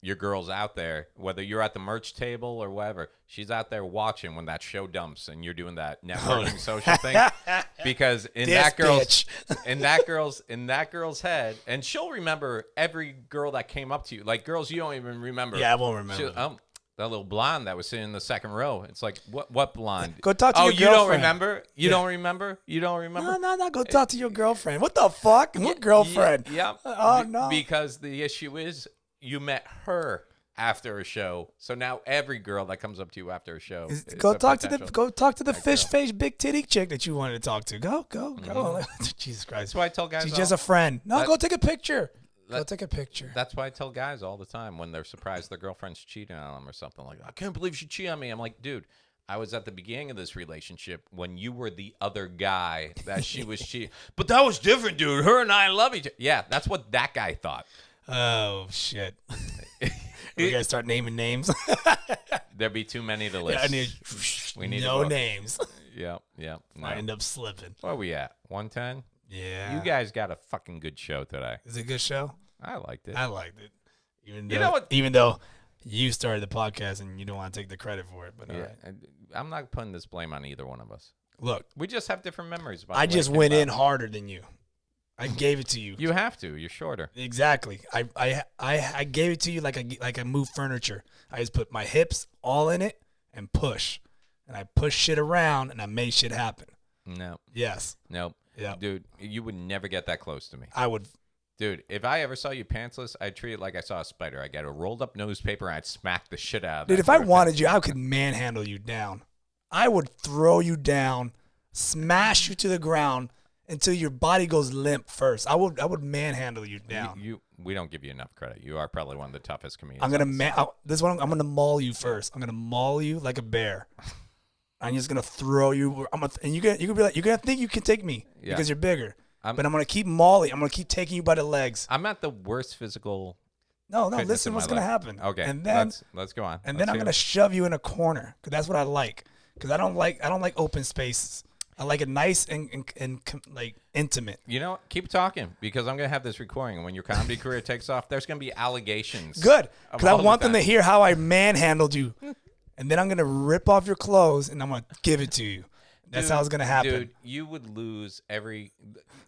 your girl's out there, whether you're at the merch table or whatever, she's out there watching when that show dumps and you're doing that networking social thing. Because in that girl's head, and she'll remember every girl that came up to you. Like girls you don't even remember. Yeah, I won't remember. That little blonde that was sitting in the second row. It's like, what blonde? Go talk to your girlfriend. Oh, you don't remember? You don't remember? You don't remember? No. Go talk to your girlfriend. What the fuck? What girlfriend? Yeah. Oh, no. Because the issue is you met her after a show. So now every girl that comes up to you after a show go talk to the fish face big titty chick that you wanted to talk to. Go. Jesus Christ. That's why I tell guys she's just a friend. No, go take a picture. Go take a picture. That's why I tell guys all the time when they're surprised their girlfriend's cheating on them or something like, I can't believe she cheated on me. I'm like, dude, I was at the beginning of this relationship when you were the other guy that she was cheating. But that was different, dude. Her and I love each other. Yeah, that's what that guy thought. Oh, shit. We got to start naming names. There'd be too many to list. We need no names. Yeah. No. I end up slipping. Where are we at? 110? Yeah. You guys got a fucking good show today. Is it a good show? I liked it. Even though you started the podcast and you don't want to take the credit for it. But yeah, I'm not putting this blame on either one of us. Look. We just have different memories. I just went in harder than you. I gave it to you. You have to. You're shorter. Exactly. I gave it to you like I move furniture. I just put my hips all in it and push. And I push shit around and I made shit happen. No. Yes. Nope. Yeah. Dude, you would never get that close to me. I would. Dude, if I ever saw you pantsless, I'd treat it like I saw a spider. I'd get a rolled up newspaper and I'd smack the shit out of it. Dude, if I wanted you, I could manhandle you down. I would throw you down, smash you to the ground until your body goes limp first. I would manhandle you down. We don't give you enough credit. You are probably one of the toughest comedians. I'm gonna maul you first. I'm gonna maul you like a bear. I'm just gonna throw you. And you're gonna think you can take me because you're bigger. But I'm gonna keep mauling. I'm gonna keep taking you by the legs. I'm at the worst physical. No. Listen, what's gonna happen? Okay, and then let's go on. And then I'm gonna shove you in a corner because that's what I like. Because I don't like open spaces. I like it nice and like intimate. You know, keep talking because I'm gonna have this recording, and when your comedy career takes off, there's gonna be allegations. Good, because I want them to hear how I manhandled you, and then I'm gonna rip off your clothes and I'm gonna give it to you. That's how it's gonna happen. Dude, you would lose every.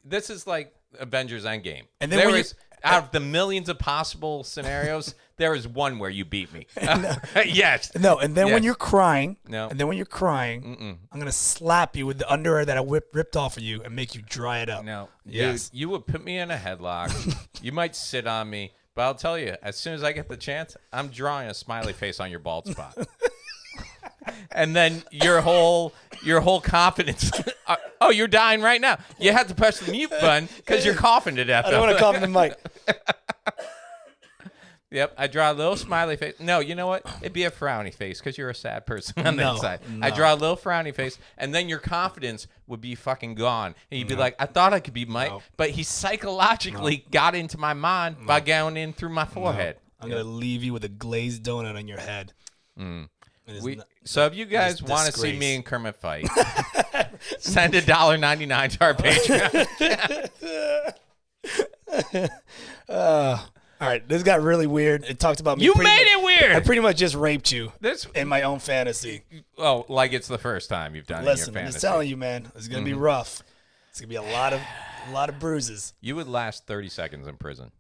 This is like Avengers Endgame. And then out of the millions of possible scenarios, there is one where you beat me. Yes. No, and then when you're crying, I'm gonna slap you with the underwear that I ripped off of you and make you dry it up. No. Yes. Dude, you would put me in a headlock. You might sit on me, but I'll tell you, as soon as I get the chance, I'm drawing a smiley face on your bald spot. And then your whole confidence. Oh, you're dying right now. You have to press the mute button because you're coughing to death. I don't want to cough in the mic. Yep, I draw a little smiley face. No, you know what? It'd be a frowny face because you're a sad person on the inside. I draw a little frowny face, and then your confidence would be fucking gone. And you'd be like, I thought I could be Mike, but he psychologically got into my mind by going in through my forehead. I'm going to leave you with a glazed donut on your head. So if you guys want to see me and Kermit fight, send $1.99 to our Patreon. All right, this got really weird. It talked about me. You made it weird. I pretty much just raped you in my own fantasy. Oh, like it's the first time you've done it in your fantasy. I'm just telling you, man. It's going to be rough. It's going to be a lot of bruises. You would last 30 seconds in prison.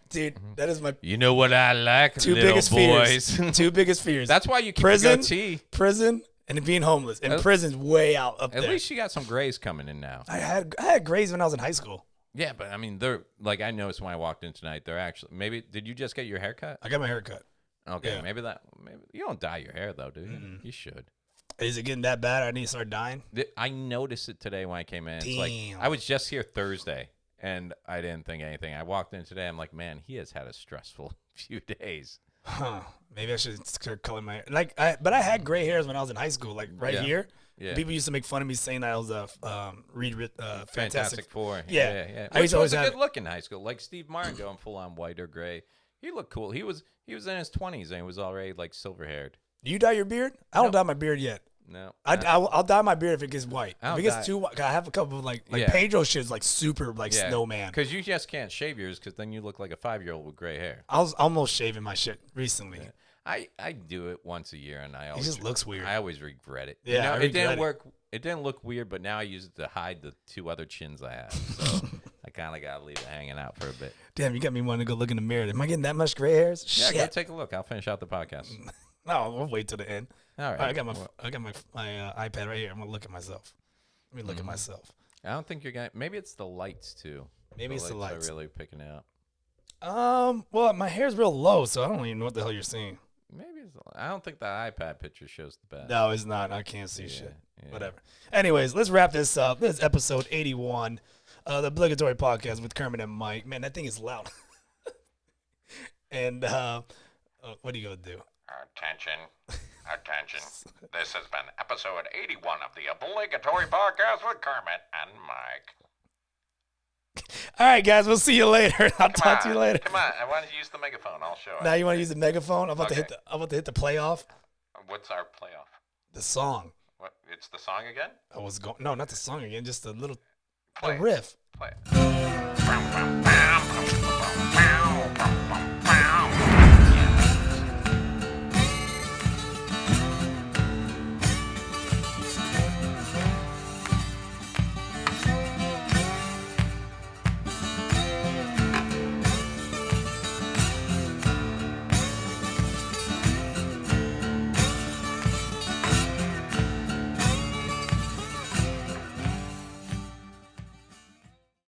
Dude, that is my... You know what I like, two little biggest boys. Fears. Two biggest fears. That's why you keep a goatee. Prison, and being homeless. And prison's way out up there. At least you got some grays coming in now. I had grays when I was in high school. Yeah, but I mean, they're like, I noticed when I walked in tonight, they're actually, maybe, did you just get your hair cut? I got my hair cut. Okay, yeah. maybe you don't dye your hair though, do you? Mm-mm. You should. Is it getting that bad? I need to start dyeing? I noticed it today when I came in. Damn. It's like, I was just here Thursday, and I didn't think anything. I walked in today, I'm like, man, he has had a stressful few days. Huh. Maybe I should start coloring my hair. But I had gray hairs when I was in high school, like here. Yeah. People used to make fun of me saying that I was a Fantastic Four. Yeah. I used to always have a good look in high school. Like Steve Martin going full on white or gray. He looked cool. He was in his 20s and he was already like silver haired. Do you dye your beard? I don't dye my beard yet. No. I'll dye my beard if it gets white. If it gets too white, I have a couple of like Pedro shit is like super like snowman. Because you just can't shave yours because then you look like a 5-year-old with gray hair. I was almost shaving my shit recently. Yeah. I do it once a year and it just looks weird. I always regret it. Yeah, it didn't work. It didn't look weird, but now I use it to hide the 2 other chins I have. So I kind of got to leave it hanging out for a bit. Damn, you got me wanting to go look in the mirror. Am I getting that much gray hairs? Yeah, Shit. go take a look. I'll finish out the podcast. No, we'll wait till the end. All right. I got my iPad right here. I'm gonna look at myself. Let me look at myself. I don't think you're gonna. Maybe it's the lights too. Maybe it's the lights. Are really picking it up. Well, my hair's real low, so I don't even know what the hell you're seeing. Maybe it's. I don't think the iPad picture shows the best. No, it's not. I can't see shit. Yeah. Whatever. Anyways, let's wrap this up. This is episode 81, the Obligatory Podcast with Kermit and Myke. Man, that thing is loud. And what are you gonna do? Attention. This has been episode 81 of the Obligatory Podcast with Kermit and Myke. All right, guys, we'll see you later. I'll talk to you later. Come on, I want to use the megaphone. I'll show it. Now you want to use the megaphone? I'm about to hit the playoff. What's our playoff? The song. What? It's the song again? I was going. No, not the song again. Just a little Play riff. Play it.